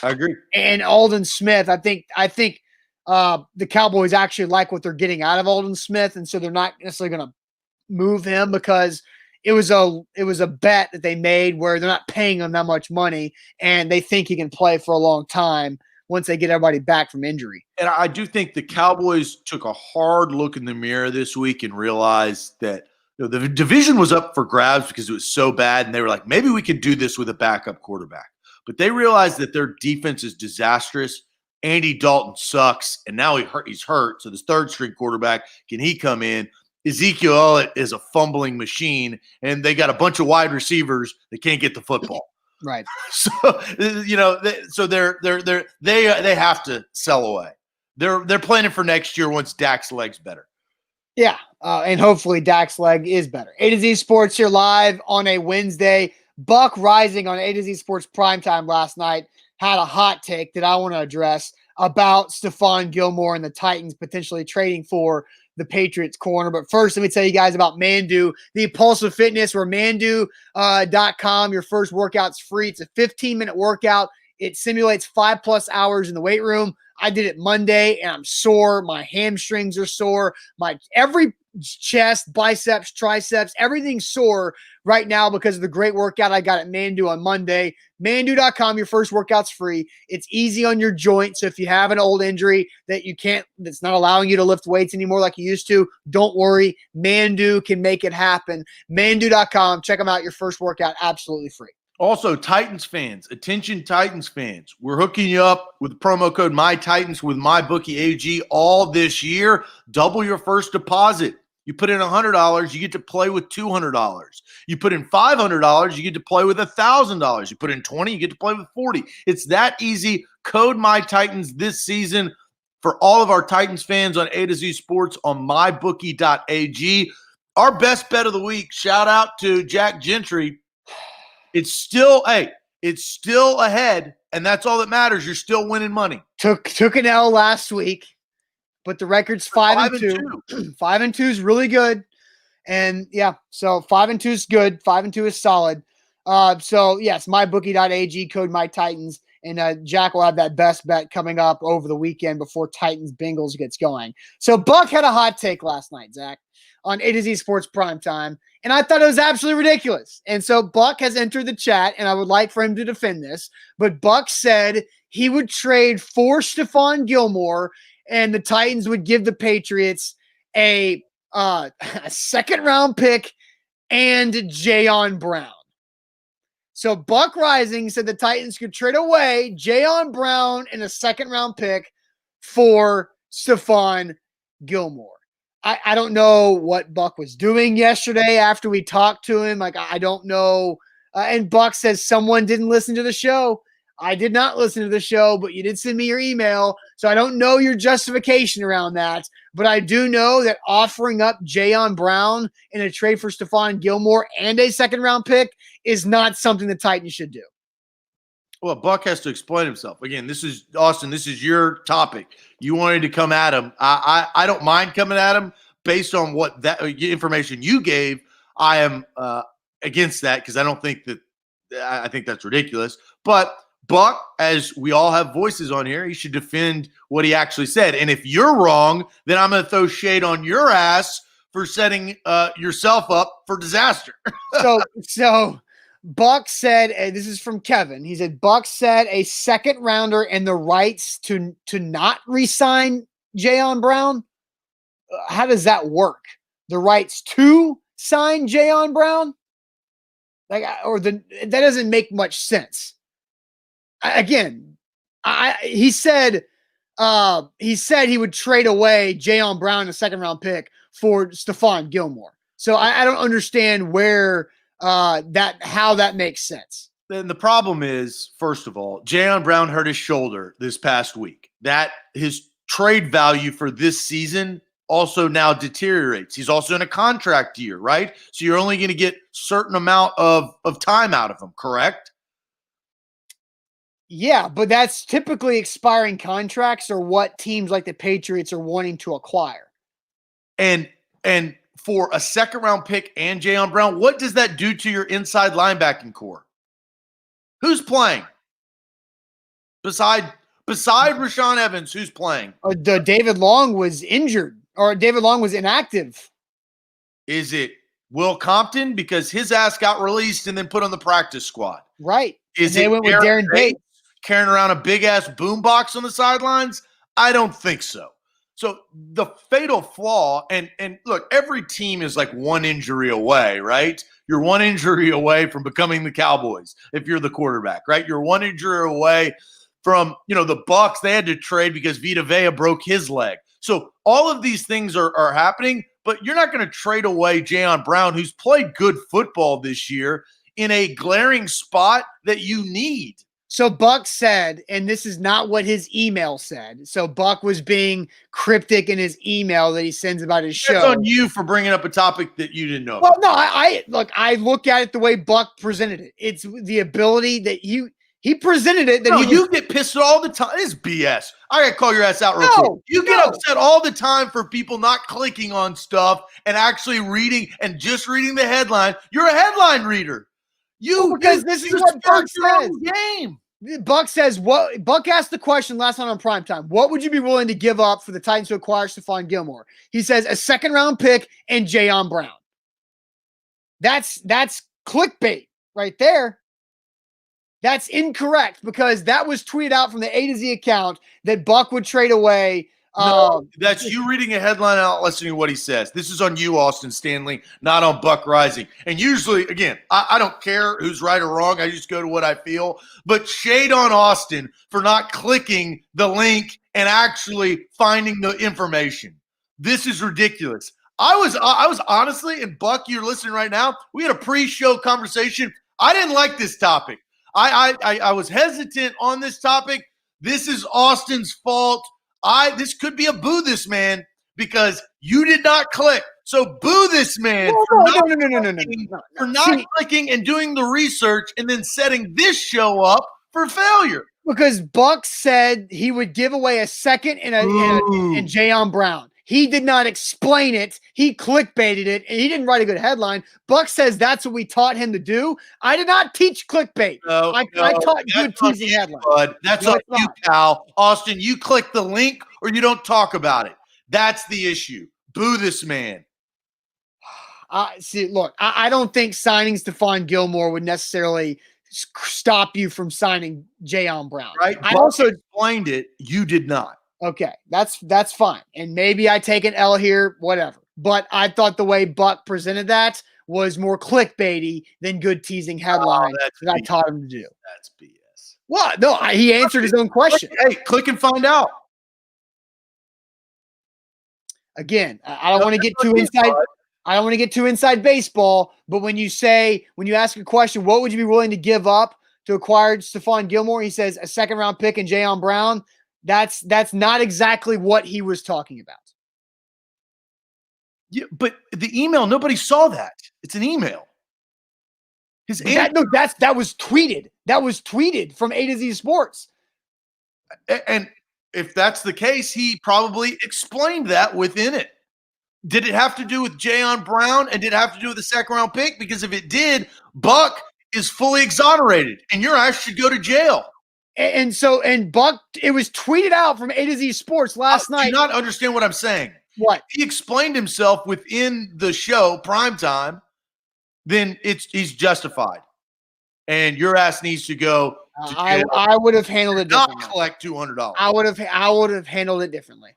I agree. And Aldon Smith, I think the Cowboys actually like what they're getting out of Aldon Smith, and so they're not necessarily going to move him because it was a bet that they made where they're not paying him that much money, and they think he can play for a long time once they get everybody back from injury. And I do think the Cowboys took a hard look in the mirror this week and realized that the division was up for grabs because it was so bad, and they were like, maybe we could do this with a backup quarterback. But they realized that their defense is disastrous. Andy Dalton sucks, and now he's hurt. So this third-string quarterback, can he come in? Ezekiel Elliott is a fumbling machine, and they got a bunch of wide receivers that can't get the football. Right. So they have to sell away. They're planning for next year once Dak's leg's better. Yeah, and hopefully Dak's leg is better. A to Z Sports here live on a Wednesday. Buck Rising on A to Z Sports Primetime last night had a hot take that I want to address about Stephon Gilmore and the Titans potentially trading for the Patriots corner. But first, let me tell you guys about Mandu, the Impulsive Fitness, or Mandu.com. Your first workout's free. It's a 15-minute workout. It simulates 5+ hours in the weight room. I did it Monday, and I'm sore. My hamstrings are sore. My every chest, biceps, triceps, everything's sore right now because of the great workout I got at Mandu on Monday. Mandu.com, your first workout's free. It's easy on your joints. So if you have an old injury that's not allowing you to lift weights anymore like you used to, don't worry. Mandu can make it happen. Mandu.com, check them out. Your first workout absolutely free. Also, Titans fans, attention Titans fans. We're hooking you up with the promo code MyTitans with MyBookieAG all this year. Double your first deposit. You put in $100, you get to play with $200. You put in $500, you get to play with $1,000. You put in $20, you get to play with $40. It's that easy. Code MyTitans this season for all of our Titans fans on A to Z Sports on MyBookie.ag. Our best bet of the week, shout out to Jack Gentry. It's still ahead, and that's all that matters. You're still winning money. Took an L last week, but the record's 5-2. 5-2 is really good. And yeah, so 5-2 is good. 5-2 is solid. So yes, mybookie.ag, code MyTitans. And Jack will have that best bet coming up over the weekend before Titans Bengals gets going. So Buck had a hot take last night, Zach, on A to Z Sports Primetime. And I thought it was absolutely ridiculous. And so Buck has entered the chat, and I would like for him to defend this. But Buck said he would trade for Stephon Gilmore, and the Titans would give the Patriots a second-round pick and Jayon Brown. So Buck Rising said the Titans could trade away Jayon Brown and a second-round pick for Stephon Gilmore. I don't know what Buck was doing yesterday after we talked to him. Like, I don't know. And Buck says someone didn't listen to the show. I did not listen to the show, but you did send me your email. So I don't know your justification around that. But I do know that offering up Jayon Brown in a trade for Stephon Gilmore and a second-round pick is not something the Titans should do. Well, Buck has to explain himself. Again, this is Austin. This is your topic. You wanted to come at him. I don't mind coming at him based on what that information you gave. I am against that because I don't think that I think that's ridiculous. But Buck, as we all have voices on here, he should defend what he actually said. And if you're wrong, then I'm going to throw shade on your ass for setting yourself up for disaster. So Buck said, and this is from Kevin, he said, Buck said a second rounder and the rights to not re-sign Jayon Brown. How does that work? The rights to sign Jayon Brown? That doesn't make much sense. He said he would trade away Jayon Brown, a second round pick, for Stephon Gilmore. So I don't understand where how that makes sense. Then the problem is, first of all, Jayon Brown hurt his shoulder this past week. That his trade value for this season also now deteriorates. He's also in a contract year, right? So you're only going to get certain amount of time out of him, correct? Yeah, but that's typically expiring contracts or what teams like the Patriots are wanting to acquire. And for a second-round pick and Jayon Brown, what does that do to your inside linebacking core? Who's playing? Beside Rashaan Evans, who's playing? David Long was injured, or David Long was inactive. Is it Will Compton? Because his ass got released and then put on the practice squad. Right. Is they went with Darren Bates carrying around a big-ass boombox on the sidelines? I don't think so. So the fatal flaw, and look, every team is like one injury away, right? You're one injury away from becoming the Cowboys if you're the quarterback, right? You're one injury away from, the Bucks. They had to trade because Vita Vea broke his leg. So all of these things are happening, but you're not going to trade away Jayon Brown, who's played good football this year, in a glaring spot that you need. So Buck said, and this is not what his email said. So Buck was being cryptic in his email that he sends about his show. That's on you for bringing up a topic that you didn't know. Well, no, I look at it the way Buck presented it. It's the ability that he presented it. That you get pissed all the time. It's BS. I got to call your ass out real quick. You get upset all the time for people not clicking on stuff and actually reading and just reading the headline. You're a headline reader. Because this is what Buck says. Game. Buck says, Buck asked the question last night on Primetime. What would you be willing to give up for the Titans to acquire Stephon Gilmore? He says a second round pick and Jayon Brown. That's clickbait right there. That's incorrect because that was tweeted out from the A to Z account that Buck would trade away No, that's you reading a headline out, listening to what he says. This is on you, Austin Stanley, not on Buck Rising. And usually, again, I don't care who's right or wrong. I just go to what I feel. But shade on Austin for not clicking the link and actually finding the information. This is ridiculous. I was honestly, and Buck, you're listening right now, we had a pre-show conversation. I didn't like this topic. I was hesitant on this topic. This is Austin's fault. This could be a boo this man because you did not click. So boo this man for not clicking and doing the research and then setting this show up for failure. Because Buck said he would give away a second in Jayon Brown. He did not explain it. He clickbaited it, and he didn't write a good headline. Buck says that's what we taught him to do. I did not teach clickbait. I taught good teasing headlines. Bud. That's on you, Cal. Austin, you click the link or you don't talk about it. That's the issue. Boo this man. See, look, I don't think signing Stephon Gilmore would necessarily stop you from signing Jayon Brown. Right? I Buck also explained it. You did not. Okay, that's fine. And maybe I take an L here, whatever. But I thought the way Buck presented that was more clickbaity than good teasing headlines that I taught him to do. That's BS. What? No, he answered his own question. Hey, click and find out. Again, I don't want to get too inside. I don't want to get too inside baseball, but when you ask a question, what would you be willing to give up to acquire Stephon Gilmore? He says a second-round pick and Jayon Brown. That's not exactly what he was talking about. Yeah, but the email, nobody saw that. It's an email. That was tweeted. That was tweeted from A to Z Sports. And if that's the case, he probably explained that within it. Did it have to do with Jayon Brown and did it have to do with the second round pick? Because if it did, Buck is fully exonerated and your ass should go to jail. And Buck, it was tweeted out from A to Z Sports last night. Do you not understand what I'm saying? What? He explained himself within the show, primetime, then he's justified. And your ass needs to go to jail. I would have handled it differently. Not collect $200. I would have handled it differently.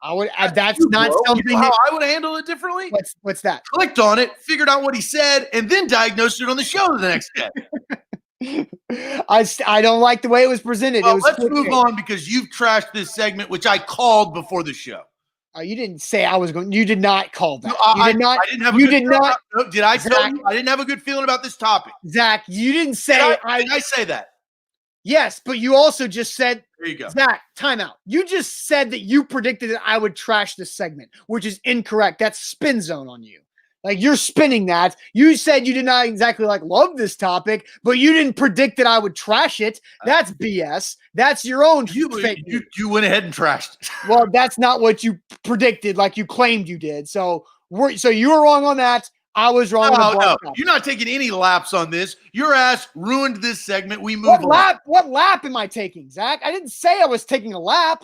That's not something. You know how I would handle it differently? What's that? Clicked on it, figured out what he said, and then diagnosed it on the show the next day. I don't like the way it was presented. Well, let's move on because you've trashed this segment, which I called before the show. You didn't say I was going. You did not call that. No, you did not. I didn't have. Did I tell you? I didn't have a good feeling about this topic. Zach, you didn't say. Did I say that? Yes, but you also just said. There you go. Zach, timeout. You just said that you predicted that I would trash this segment, which is incorrect. That's spin zone on you. Like you're spinning that. You said you did not exactly love this topic, but you didn't predict that I would trash it. That's BS. That's your own fake. You went ahead and trashed it. Well, that's not what you predicted, like you claimed you did. So you were wrong on that. I was wrong. No, you're not taking any laps on this. Your ass ruined this segment. We moved. What lap am I taking, Zach? I didn't say I was taking a lap.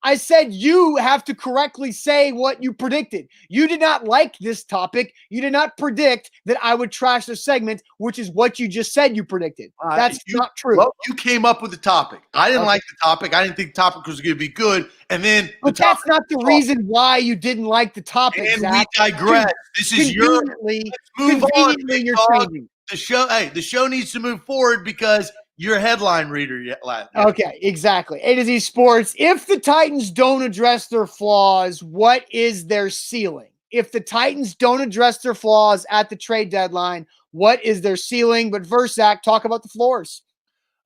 I said you have to correctly say what you predicted. You did not like this topic. You did not predict that I would trash the segment, which is what you just said you predicted. That's not true. Well, you came up with the topic. I didn't like the topic. I didn't think the topic was going to be good. And then, but that's not the reason why you didn't like the topic. And Zach. we digress. This is your. Let's move on. You're changing. The show needs to move forward because. Your headline reader yet. Okay, exactly. A to Z Sports. If the Titans don't address their flaws, what is their ceiling? If the Titans don't address their flaws at the trade deadline, what is their ceiling? But first, Zach, talk about the floors.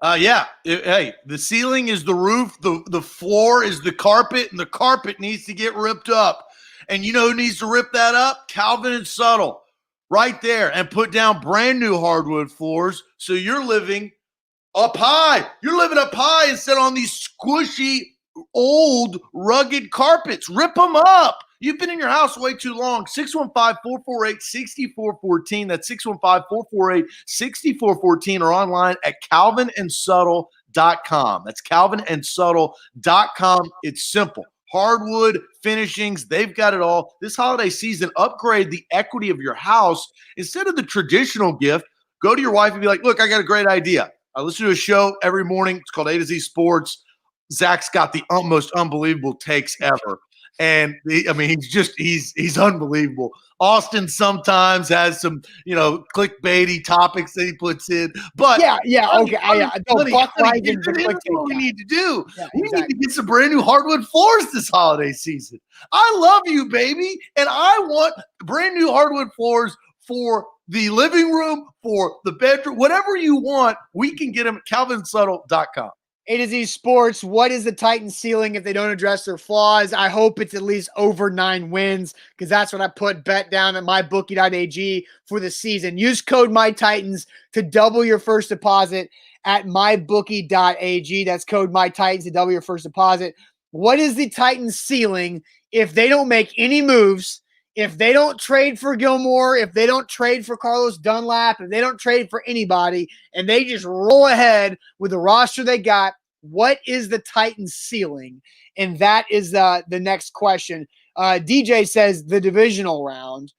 Hey, the ceiling is the roof. The floor is the carpet, and the carpet needs to get ripped up. And you know who needs to rip that up? Calvin and Subtle. Right there. And put down brand new hardwood floors so you're living up high. You're living up high instead on these squishy, old, rugged carpets. Rip them up. You've been in your house way too long. 615-448-6414. That's 615-448-6414 or online at calvinandsubtle.com. That's calvinandsubtle.com. It's simple. Hardwood finishings, they've got it all. This holiday season, upgrade the equity of your house. Instead of the traditional gift, go to your wife and be like, look, I got a great idea. I listen to a show every morning. It's called A to Z Sports. Zach's got the most unbelievable takes ever. And he's unbelievable. Austin sometimes has some, clickbaity topics that he puts in. But okay. Buck honey, Rising's a here's clickbait what we guy. need to do. Yeah, we exactly. need to get some brand new hardwood floors this holiday season. I love you, baby. And I want brand new hardwood floors for the living room, for the bedroom, whatever you want. We can get them at calvinsuttle.com. A to Z Sports, what is the Titans ceiling if they don't address their flaws? I hope it's at least over 9 wins because that's what I bet down at mybookie.ag for the season. Use code MyTitans to double your first deposit at mybookie.ag. That's code MyTitans to double your first deposit. What is the Titans ceiling if they don't make any moves, if they don't trade for Gilmore, if they don't trade for Carlos Dunlap, if they don't trade for anybody, and they just roll ahead with the roster they got? What is the Titans ceiling? And that is the next question. DJ says the divisional round.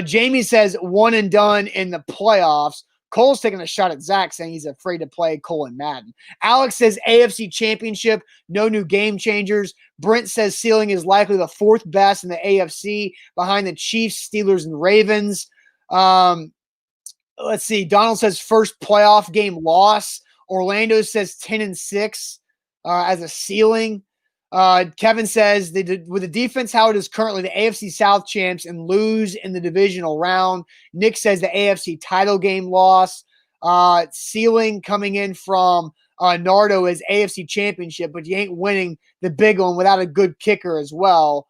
Jamie says one and done in the playoffs. Cole's taking a shot at Zach, saying he's afraid to play Cole and Madden. Alex says AFC Championship, no new game changers. Brent says ceiling is likely the 4th best in the AFC behind the Chiefs, Steelers, and Ravens. Let's see. Donald says first playoff game loss. Orlando says 10-6 as a ceiling. Kevin says with the defense how it is currently, the AFC South champs and lose in the divisional round. Nick says the AFC title game loss. Ceiling coming in from Nardo is AFC championship, but you ain't winning the big one without a good kicker as well.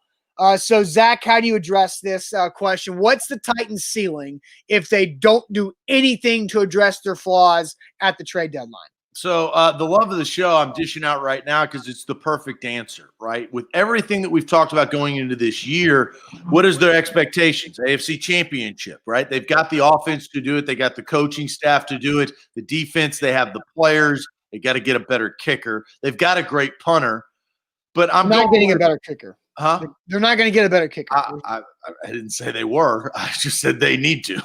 So, Zach, how do you address this question? What's the Titans ceiling if they don't do anything to address their flaws at the trade deadline? So the love of the show I'm dishing out right now because it's the perfect answer, right? With everything that we've talked about going into this year, what is their expectations? AFC Championship, right? They've got the offense to do it. They got the coaching staff to do it. The defense, they have the players. They got to get a better kicker. They've got a great punter. But I'm not getting a better kicker. Huh? They're not going to get a better kicker. I didn't say they were. I just said they need to.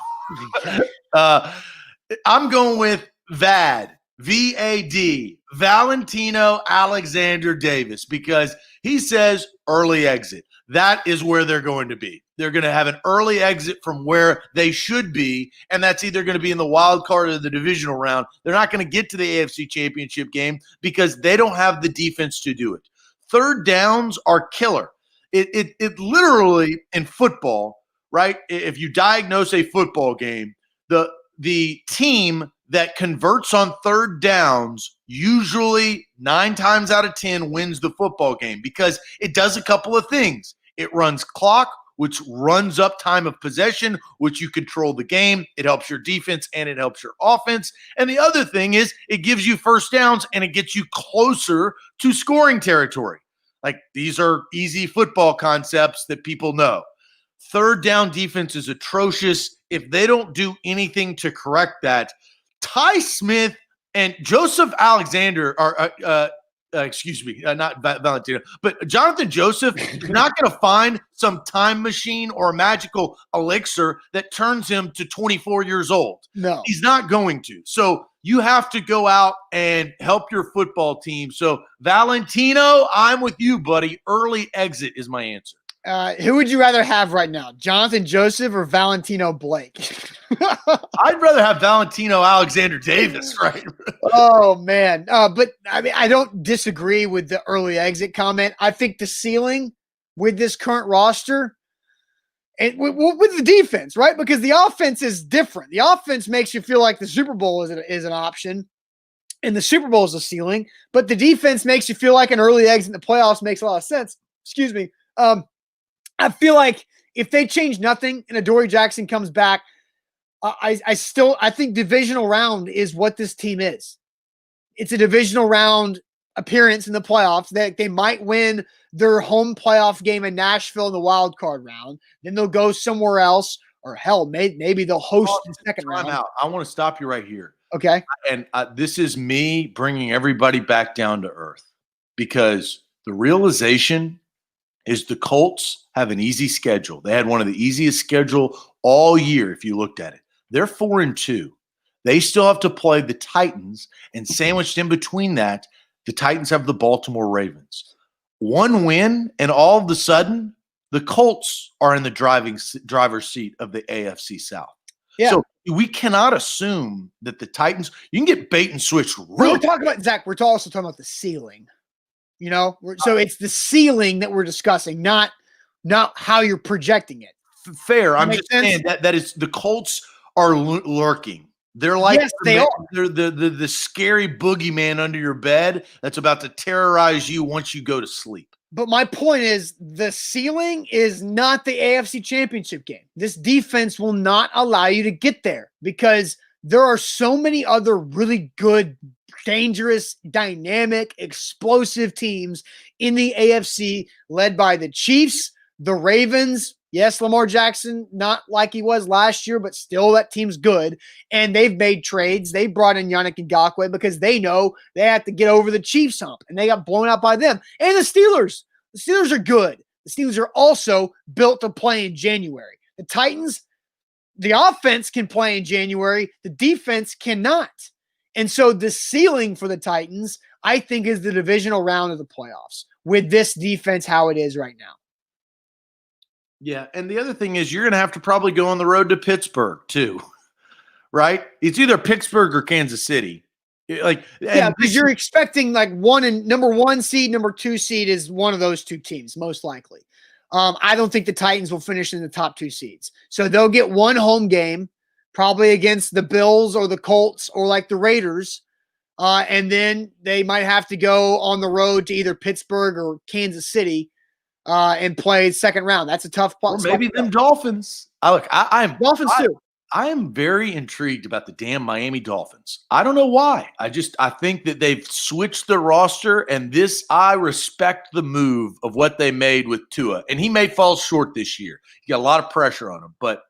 I'm going with VAD. VAD, Valentino Alexander Davis, because he says early exit. That is where they're going to be. They're going to have an early exit from where they should be, and that's either going to be in the wild card or the divisional round. They're not going to get to the AFC Championship game because they don't have the defense to do it. Third downs are killer. It literally in football, right? If you diagnose a football game, the team that converts on third downs usually 9 times out of 10 wins the football game because it does a couple of things. It runs clock, which runs up time of possession, which you control the game. It helps your defense and it helps your offense. And the other thing is it gives you first downs and it gets you closer to scoring territory. Like these are easy football concepts that people know. Third down defense is atrocious. If they don't do anything to correct that, Ty Smith and Joseph Alexander are, not Valentino, but Jonathan Joseph is not going to find some time machine or a magical elixir that turns him to 24 years old. No. He's not going to. So you have to go out and help your football team. So Valentino, I'm with you, buddy. Early exit is my answer. Who would you rather have right now, Jonathan Joseph or Valentino Blake? I'd rather have Valentino Alexander Davis, right? Oh, man. But I mean, I don't disagree with the early exit comment. I think the ceiling with this current roster and with the defense, right? Because the offense is different. The offense makes you feel like the Super Bowl is an option and the Super Bowl is a ceiling, but the defense makes you feel like an early exit in the playoffs makes a lot of sense. Excuse me. I feel like if they change nothing and Adoree Jackson comes back, I think divisional round is what this team is. It's a divisional round appearance in the playoffs. They might win their home playoff game in Nashville in the wild card round. Then they'll go somewhere else, or hell, maybe they'll host the second round. Out. I want to stop you right here. Okay. And this is me bringing everybody back down to earth because the realization is the Colts have an easy schedule. They had one of the easiest schedule all year if you looked at it. They're 4-2. They still have to play the Titans, and sandwiched in between that, The Titans have the Baltimore Ravens. One win, and all of a sudden, the Colts are in the driver's seat of the AFC South. Yeah. So we cannot assume that the Titans – you can get bait and switch We're talking about – Zach, we're also talking about the ceiling. So it's the ceiling that we're discussing, not how you're projecting it. Fair. I'm just saying that is the Colts are lurking. They're like they are. They're the scary boogeyman under your bed that's about to terrorize you once you go to sleep. But my point is the ceiling is not the AFC Championship game. This defense will not allow you to get there because there are so many other really good, dangerous, dynamic, explosive teams in the AFC led by the Chiefs, the Ravens. Yes, Lamar Jackson, not like he was last year, but still that team's good. And they've made trades. They brought in Yannick Ngakoue because they know they have to get over the Chiefs hump, and they got blown out by them. And the Steelers. The Steelers are good. The Steelers are also built to play in January. The Titans, the offense can play in January. The defense cannot. And so the ceiling for the Titans, I think, is the divisional round of the playoffs with this defense how it is right now. Yeah, and the other thing is you're going to have to probably go on the road to Pittsburgh too, right? It's either Pittsburgh or Kansas City. Because you're expecting like number 1 seed, number 2 seed is one of those two teams, most likely. I don't think the Titans will finish in the top 2 seeds. So they'll get one home game, probably against the Bills or the Colts or like the Raiders. And then they might have to go on the road to either Pittsburgh or Kansas City and play second round. That's a tough Or maybe them Dolphins. I'm Dolphins too. I am very intrigued about the damn Miami Dolphins. I don't know why. I think that they've switched the roster, and I respect the move of what they made with Tua. And he may fall short this year. You got a lot of pressure on him, but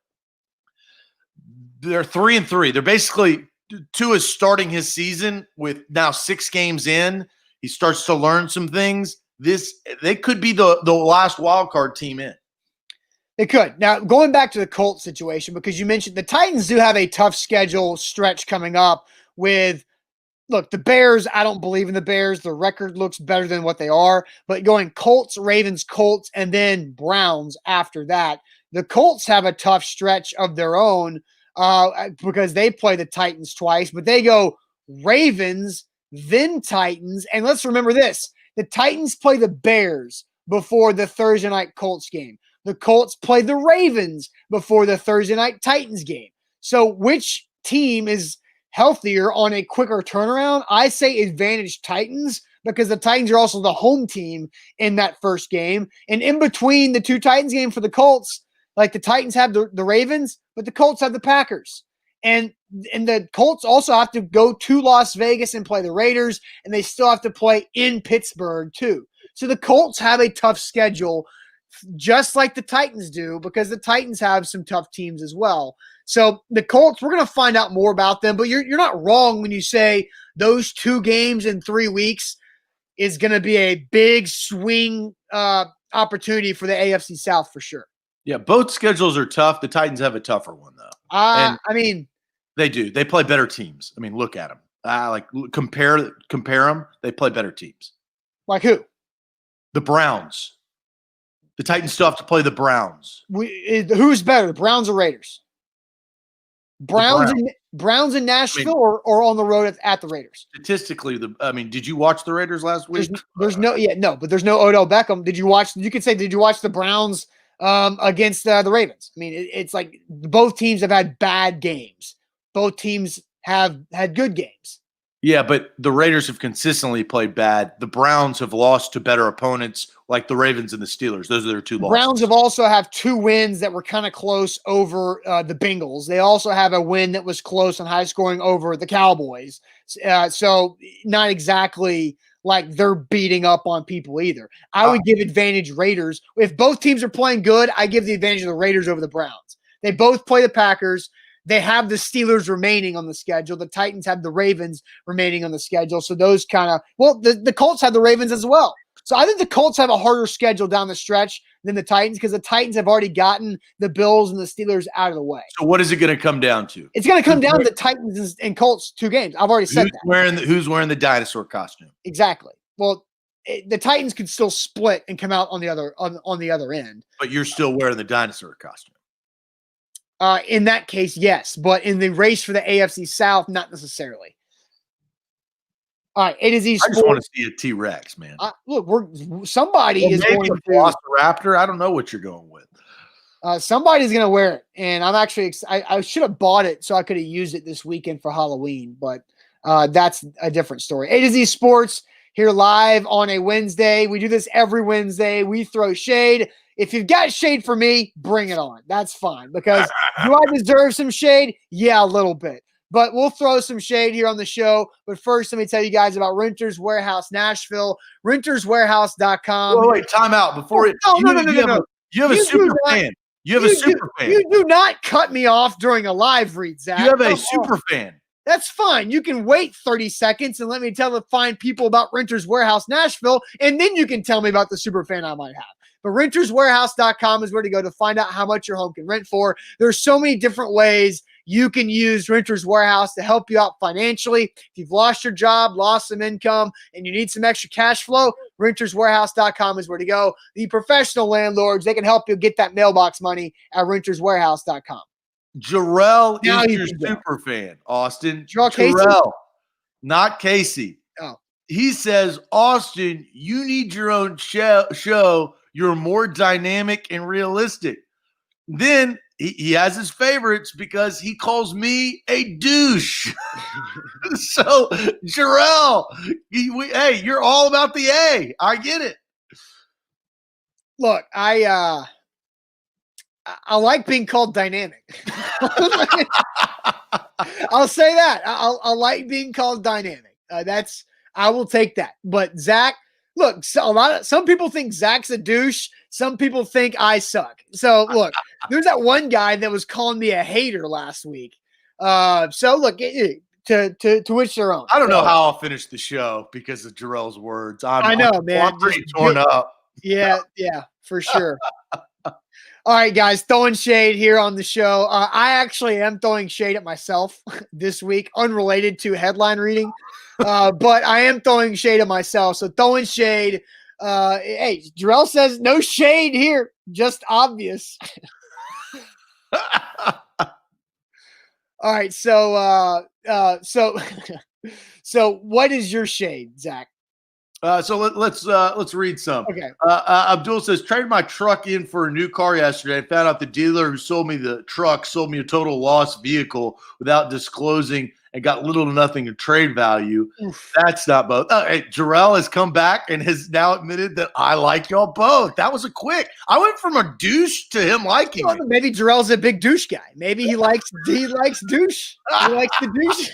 they're 3-3. They're basically Tua's starting his season with now 6 games in. He starts to learn some things. They could be the last wild card team in. They could. Now, going back to the Colts situation, because you mentioned the Titans do have a tough schedule stretch coming up with, look, the Bears, I don't believe in the Bears. The record looks better than what they are. But going Colts, Ravens, Colts, and then Browns after that. The Colts have a tough stretch of their own because they play the Titans twice. But they go Ravens, then Titans. And let's remember this. The Titans play the Bears before the Thursday night Colts game. The Colts play the Ravens before the Thursday night Titans game. So which team is healthier on a quicker turnaround? I say advantage Titans because the Titans are also the home team in that first game. And in between the two Titans game for the Colts, like the Titans have the Ravens, but the Colts have the Packers. And the Colts also have to go to Las Vegas and play the Raiders, and they still have to play in Pittsburgh too. So the Colts have a tough schedule just like the Titans do because the Titans have some tough teams as well. So the Colts, we're going to find out more about them, but you're not wrong when you say those 2 games in 3 weeks is going to be a big swing opportunity for the AFC South for sure. Yeah, both schedules are tough. The Titans have a tougher one, though. I mean, they do. They play better teams. I mean, look at them. Compare them. They play better teams. Like who? The Browns. The Titans still have to play the Browns. Who's better, the Browns or Raiders? Browns in Nashville or on the road at the Raiders? Statistically, did you watch the Raiders last week? There's no Odell Beckham. Did you watch the Browns against the Ravens? I mean, it's like both teams have had bad games. Both teams have had good games. Yeah, but the Raiders have consistently played bad. The Browns have lost to better opponents like the Ravens and the Steelers. Those are their 2 losses. Browns have also have 2 wins that were kind of close over the Bengals. They also have a win that was close and high scoring over the Cowboys. So not exactly like they're beating up on people either. I would give advantage Raiders. If both teams are playing good, I give the advantage of the Raiders over the Browns. They both play the Packers. They have the Steelers remaining on the schedule. The Titans have the Ravens remaining on the schedule. So those the Colts have the Ravens as well. So I think the Colts have a harder schedule down the stretch than the Titans because the Titans have already gotten the Bills and the Steelers out of the way. So what is it going to come down to? It's going to come down to the Titans and Colts 2 games. I've already said that. Who's wearing the dinosaur costume? Exactly. Well, the Titans could still split and come out on the other end. But you're still wearing the dinosaur costume. In that case, yes. But in the race for the AFC South, not necessarily. All right, it is I just want to see a T-Rex, man. Look, somebody is going to Velociraptor. I don't know what you're going with. Somebody's going to wear it, and I'm actually I should have bought it so I could have used it this weekend for Halloween, but that's a different story. A to Z Sports here live on a Wednesday. We do this every Wednesday. We throw shade. If you've got shade for me, bring it on. That's fine because do I deserve some shade? Yeah, a little bit. But we'll throw some shade here on the show. But first, let me tell you guys about Renters Warehouse Nashville, renterswarehouse.com. Wait, time out. Before it, no. You have a super fan. You have a super fan. You do not cut me off during a live read, Zach. You have a super fan. That's fine. You can wait 30 seconds and let me tell the fine people about Renters Warehouse Nashville, and then you can tell me about the super fan I might have. But renterswarehouse.com is where to go to find out how much your home can rent for. There's so many different ways you can use Renters Warehouse to help you out financially. If you've lost your job, lost some income, and you need some extra cash flow, renterswarehouse.com is where to go. The professional landlords, they can help you get that mailbox money at renterswarehouse.com. Jarrell is your super fan, Austin. Jarrell, not Casey. Oh. He says, Austin, you need your own show. You're more dynamic and realistic. Then he has his favorites because he calls me a douche. So, Jarrell, hey, you're all about the A. I get it. Look, I like being called dynamic. I'll say that. I like being called dynamic. I will take that. But Zach, look, some people think Zach's a douche. Some people think I suck. So look, there's that one guy that was calling me a hater last week. So look, to which their own. I don't know how I'll finish the show because of Jarrell's words. I know, man. I'm pretty torn up. Yeah, for sure. All right, guys, throwing shade here on the show. I actually am throwing shade at myself this week, unrelated to headline reading. But I am throwing shade at myself. So throwing shade. Hey, Jarrell says no shade here, just obvious. All right, so what is your shade, Zach? So let's read some. Okay. Abdul says, traded my truck in for a new car yesterday. I found out the dealer who sold me the truck sold me a total loss vehicle without disclosing and got little to nothing in trade value. Oof. That's not both. Hey, Jarrell has come back and has now admitted that I like y'all both. That was a quick. I went from a douche to him liking me. Maybe Jarrell's a big douche guy. Maybe he likes douche. He likes the douche.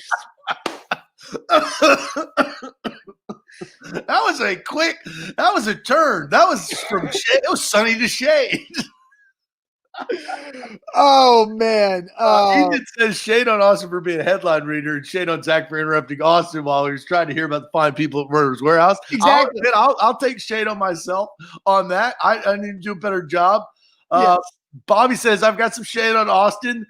That was a turn. That was from shade. It was sunny to shade. Oh man. He says shade on Austin for being a headline reader and shade on Zach for interrupting Austin while he was trying to hear about the fine people at Murderers Warehouse. Exactly. I'll take shade on myself on that. I need to do a better job. Yes. Bobby says I've got some shade on Austin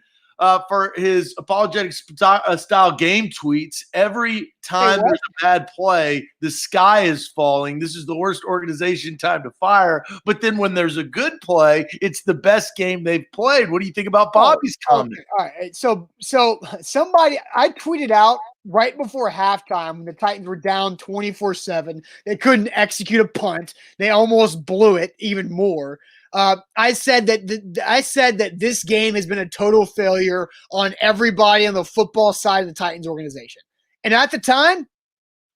for his apologetic style game tweets. Every time there's a bad play, the sky is falling. This is the worst organization time to fire. But then when there's a good play, it's the best game they've played. What do you think about Bobby's comment? Okay. All right. So somebody, I tweeted out right before halftime when the Titans were down 24-7. They couldn't execute a punt. They almost blew it even more. I said that this game has been a total failure on everybody on the football side of the Titans organization. And at the time,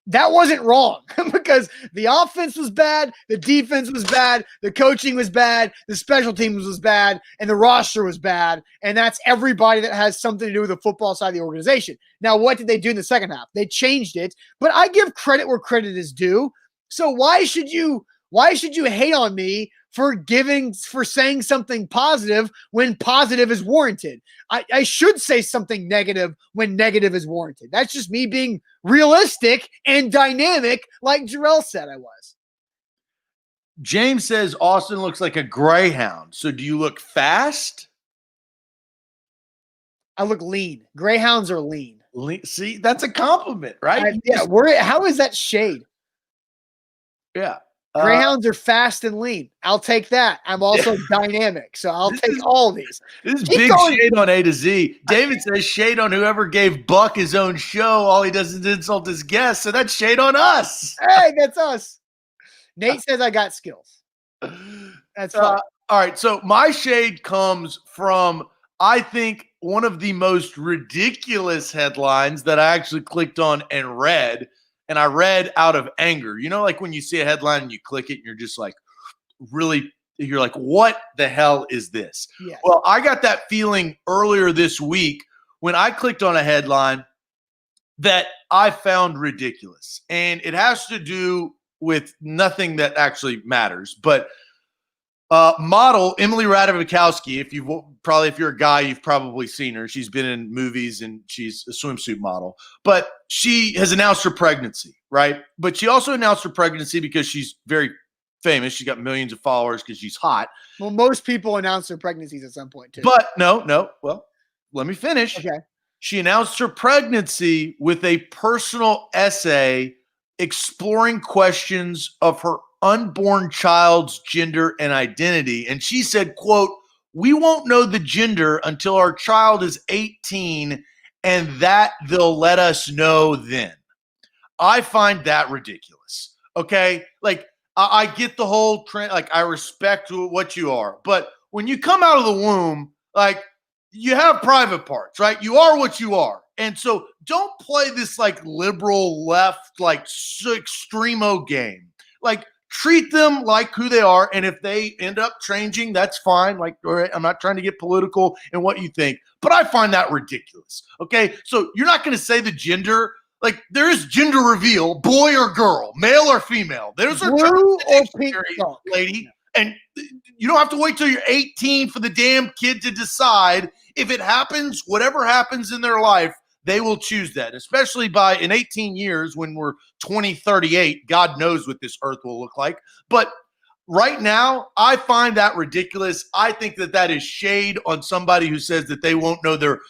that wasn't wrong because the offense was bad, the defense was bad, the coaching was bad, the special teams was bad, and the roster was bad. And that's everybody that has something to do with the football side of the organization. Now, what did they do in the second half? They changed it, but I give credit where credit is due. So why should you hate on me for saying something positive when positive is warranted? I should say something negative when negative is warranted. That's just me being realistic and dynamic, like Jarrell said I was. James says Austin looks like a greyhound. So do you look fast? I look lean. Greyhounds are lean. See, that's a compliment, right? How is that shade? Yeah. Greyhounds are fast and lean. I'll take that. I'm also dynamic, so I'll take all these. This is big shade on A to Z. David says shade on whoever gave Buck his own show. All he does is insult his guests, so that's shade on us. Hey, that's us. Nate says I got skills. That's fine. All right, so my shade comes from, I think, one of the most ridiculous headlines that I actually clicked on and read. And I read out of anger. You know, like when you see a headline and you click it and you're just like, really, you're like, what the hell is this? Yes. Well, I got that feeling earlier this week when I clicked on a headline that I found ridiculous. And it has to do with nothing that actually matters. But model Emily Ratajkowski, if you're a guy, you've probably seen her. She's been in movies and she's a swimsuit model. But she has announced her pregnancy, right? But she also announced her pregnancy because she's very famous. She's got millions of followers because she's hot. Well, most people announce their pregnancies at some point too. But no. Well, let me finish. Okay. She announced her pregnancy with a personal essay exploring questions of her unborn child's gender and identity. And she said, quote, "We won't know the gender until our child is 18, and that they'll let us know then." I find that ridiculous. Okay. Like, I get the whole trend. Like, I respect what you are. But when you come out of the womb, like, you have private parts, right? You are what you are. And so don't play this like liberal left, like extremo game. Like, treat them like who they are. And if they end up changing, that's fine. Like, all right, I'm not trying to get political in what you think, but I find that ridiculous. Okay. So you're not going to say the gender. Like, there is gender reveal, boy or girl, male or female. There's blue or pink, lady. And you don't have to wait till you're 18 for the damn kid to decide. If it happens, whatever happens in their life, they will choose that, especially in 18 years when we're 2038. God knows what this earth will look like. But right now, I find that ridiculous. I think that is shade on somebody who says that they won't know their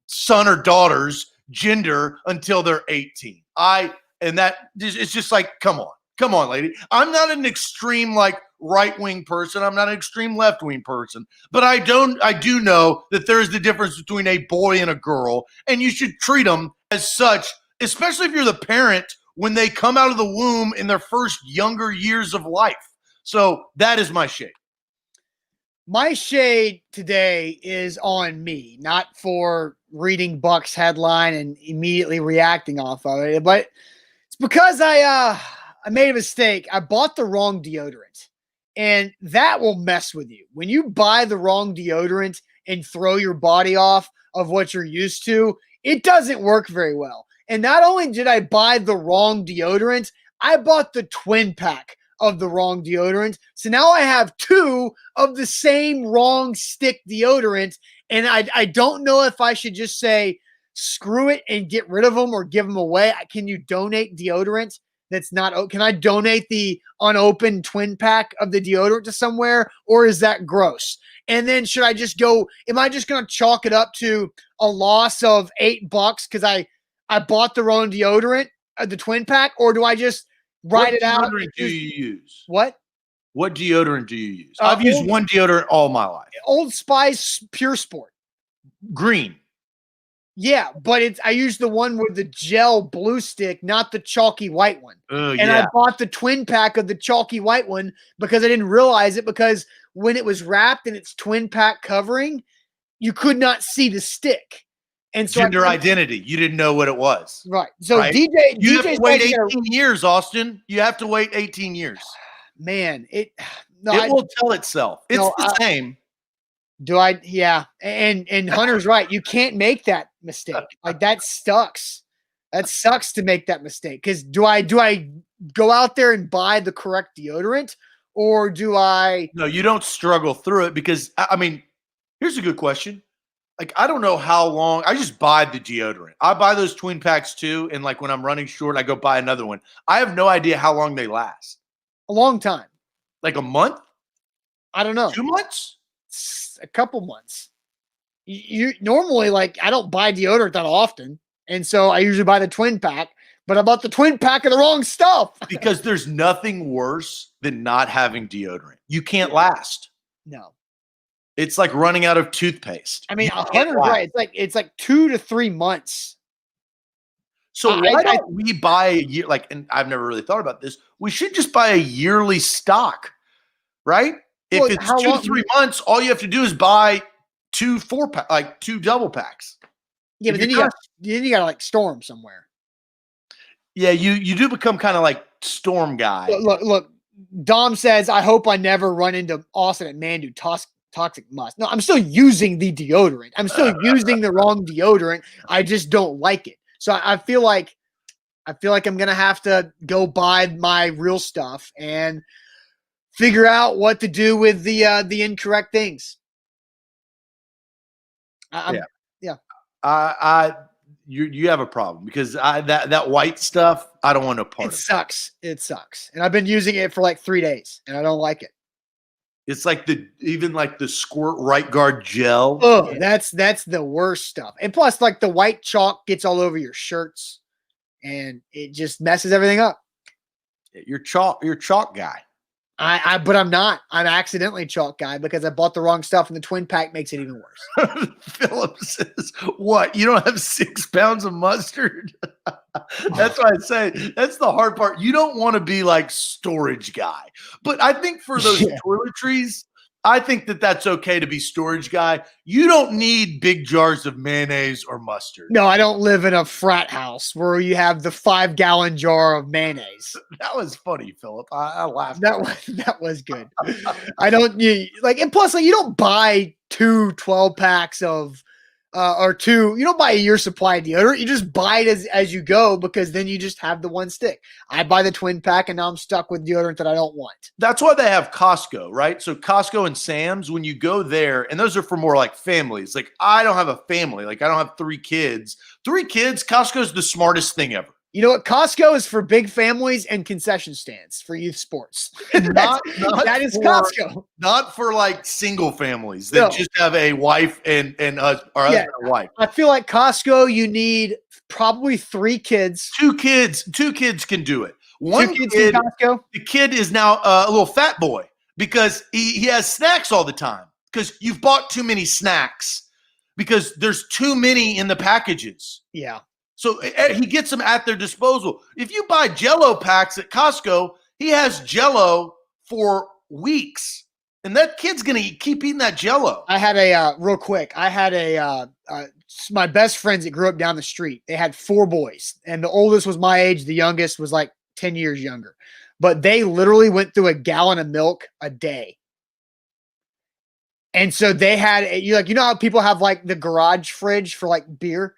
son or daughter's gender until they're 18. It's just like, come on, lady. I'm not an extreme like right-wing person. I'm not an extreme left-wing person, but I do know that there is the difference between a boy and a girl, and you should treat them as such, especially if you're the parent when they come out of the womb in their first younger years of life. So that is my shade. My shade today is on me, not for reading Buck's headline and immediately reacting off of it, but it's because I made a mistake. I bought the wrong deodorant. And that will mess with you. When you buy the wrong deodorant and throw your body off of what you're used to, it doesn't work very well. And not only did I buy the wrong deodorant, I bought the twin pack of the wrong deodorant. So now I have two of the same wrong stick deodorant. And I don't know if I should just say, screw it and get rid of them or give them away. Can you donate deodorant? Can I donate the unopened twin pack of the deodorant to somewhere, or is that gross? And then am I just going to chalk it up to a loss of $8 because I bought the wrong deodorant, the twin pack, or do I just write it out? What deodorant do you use? What deodorant do you use? I've used one deodorant all my life. Old Spice Pure Sport. Green. Yeah, but I used the one with the gel blue stick, not the chalky white one. I bought the twin pack of the chalky white one because I didn't realize it, because when it was wrapped in its twin pack covering, you could not see the stick. And so gender identity. You didn't know what it was. Right. So right? You have to wait 18 years, Austin. You have to wait 18 years. Man, it will tell itself. It's the same. Yeah. And Hunter's right. You can't make that mistake. Like, that sucks. That sucks to make that mistake. Because do I go out there and buy the correct deodorant, or do I? No, you don't struggle through it, because I mean, here's a good question. Like, I don't know how long. I just buy the deodorant. I buy those twin packs too. And like when I'm running short, I go buy another one. I have no idea how long they last. A long time. Like a month? I don't know. 2 months? A couple months. You normally, like, I don't buy deodorant that often, and so I usually buy the twin pack. But I bought the twin pack of the wrong stuff. Because there's nothing worse than not having deodorant. You can't last. No. It's like running out of toothpaste. I mean, You can't 100, last. right? It's like 2 to 3 months. So why don't we buy a year? Like, and I've never really thought about this. We should just buy a yearly stock, right? If Well, it's how 2 to long- 3 months, all you have to do is buy 2 4-pack, like 2 double packs. Yeah, If but then you're you got to like store them somewhere. Yeah, you do become kind of like storm guy. Look. Dom says, "I hope I never run into Austin at Mandu toxic must." No, I'm still using the deodorant. I'm still using the wrong deodorant. I just don't like it. So I feel like I'm gonna have to go buy my real stuff and figure out what to do with the incorrect things. You have a problem because that white stuff, I don't want no part of it. It sucks. And I've been using it for like 3 days and I don't like it. It's like even the squirt right guard gel. Oh, that's the worst stuff. And plus, like, the white chalk gets all over your shirts and it just messes everything up. You're chalk guy. But I'm not. I'm accidentally chalk guy because I bought the wrong stuff and the twin pack makes it even worse. Philip says, "What? You don't have 6 pounds of mustard?" That's why I say that's the hard part. You don't want to be like storage guy, but I think for those toiletries, I think that's okay to be storage guy. You don't need big jars of mayonnaise or mustard. No, I don't live in a frat house where you have the 5-gallon jar of mayonnaise. That was funny, Philip. I laughed. That was good. I don't like, and plus, like, you don't buy 2 12 packs of you don't buy a year supply of deodorant. You just buy it as you go because then you just have the one stick. I buy the twin pack and now I'm stuck with deodorant that I don't want. That's why they have Costco, right? So Costco and Sam's, when you go there, and those are for more like families. Like, I don't have a family. Like, I don't have 3 kids. 3 kids, Costco's the smartest thing ever. You know what? Costco is for big families and concession stands for youth sports. That is Costco. Not for like single families that just have a wife and husband and wife. I feel like Costco, you need probably 3 kids. 2 kids. 2 kids can do it. One 2 kids kid, in Costco. The kid is now a little fat boy because he has snacks all the time because you've bought too many snacks because there's too many in the packages. Yeah. So he gets them at their disposal. If you buy Jell-O packs at Costco, he has Jell-O for weeks. And that kid's going to keep eating that Jell-O. I had real quick. I had my best friends that grew up down the street. They had 4 boys. And the oldest was my age. The youngest was like 10 years younger. But they literally went through a gallon of milk a day. And so they had, you know how people have like the garage fridge for like beer?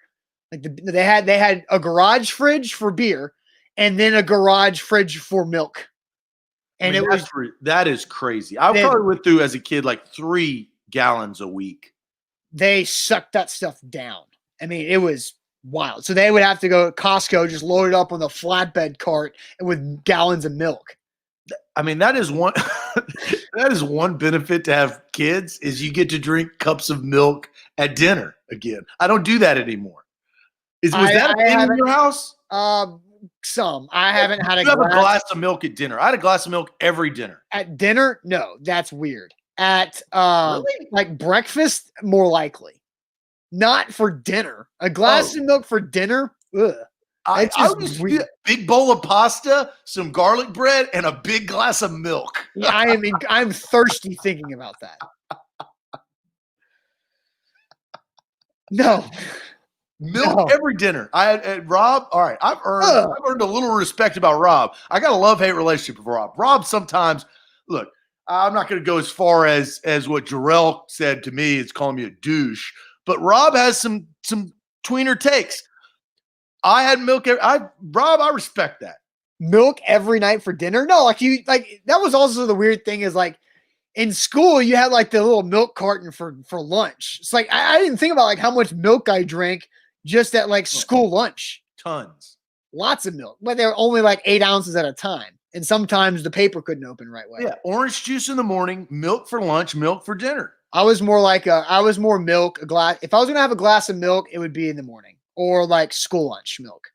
Like they had a garage fridge for beer and then a garage fridge for milk. And that is crazy. I probably went through as a kid like 3 gallons a week. They sucked that stuff down. I mean, it was wild. So they would have to go to Costco, just load it up on the flatbed cart and with gallons of milk. I mean, that is one that is one benefit to have kids is you get to drink cups of milk at dinner again. I don't do that anymore. Was that a thing in your house? Some. I haven't had a glass of milk at dinner. I had a glass of milk every dinner. At dinner? No, that's weird. At like breakfast, more likely. Not for dinner. A glass of milk for dinner? Ugh. I just weird. A big bowl of pasta, some garlic bread, and a big glass of milk. Yeah, I'm thirsty thinking about that. No. Milk every dinner. I had Rob. All right, I've earned a little respect about Rob. I got a love-hate relationship with Rob. Rob sometimes, look, I'm not going to go as far as what Jarrell said to me. It's calling me a douche, but Rob has some tweener takes. I had milk. Rob, I respect that. Milk every night for dinner? No, like that was also the weird thing is like in school you had like the little milk carton for lunch. It's like I didn't think about like how much milk I drank just at like school lunch. Tons. Lots of milk. But they were only like 8 ounces at a time. And sometimes the paper couldn't open right way. Yeah, orange juice in the morning, milk for lunch, milk for dinner. I was more milk, a glass. If I was going to have a glass of milk, it would be in the morning or like school lunch milk.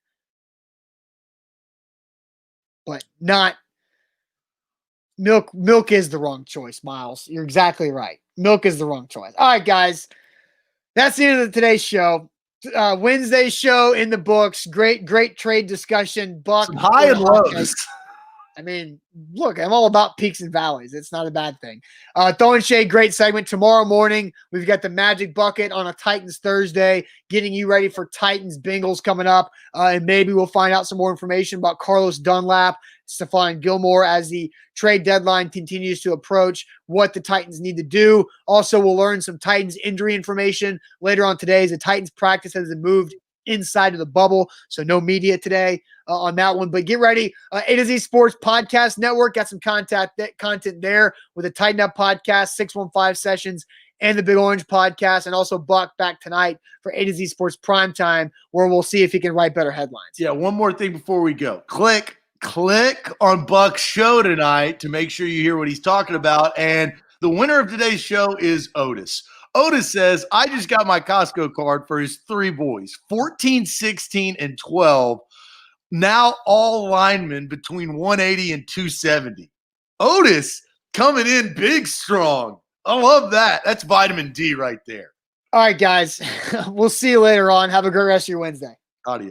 But not milk. Milk is the wrong choice, Miles. You're exactly right. Milk is the wrong choice. All right, guys. That's the end of today's show. Wednesday show in the books. Great trade discussion. Buck. Some high and lows. I mean, look, I'm all about peaks and valleys. It's not a bad thing. Throwing Shade, great segment. Tomorrow morning, we've got the Magic Bucket on a Titans Thursday, getting you ready for Titans Bengals coming up. And maybe we'll find out some more information about Carlos Dunlap, Stephon Gilmore as the trade deadline continues to approach, what the Titans need to do. Also, we'll learn some Titans injury information later on today as the Titans practice has moved inside of the bubble. So no media today on that one. But get ready. A to Z Sports Podcast Network got some content there with the Tighten Up Podcast, 615 Sessions, and the Big Orange Podcast. And also Buck back tonight for A to Z Sports Primetime, where we'll see if he can write better headlines. Yeah, one more thing before we go. Click on Buck's show tonight to make sure you hear what he's talking about. And the winner of today's show is Otis. Otis says, I just got my Costco card for his 3 boys, 14, 16, and 12. Now all linemen between 180 and 270. Otis coming in big strong. I love that. That's vitamin D right there. All right, guys. We'll see you later on. Have a great rest of your Wednesday. Audio.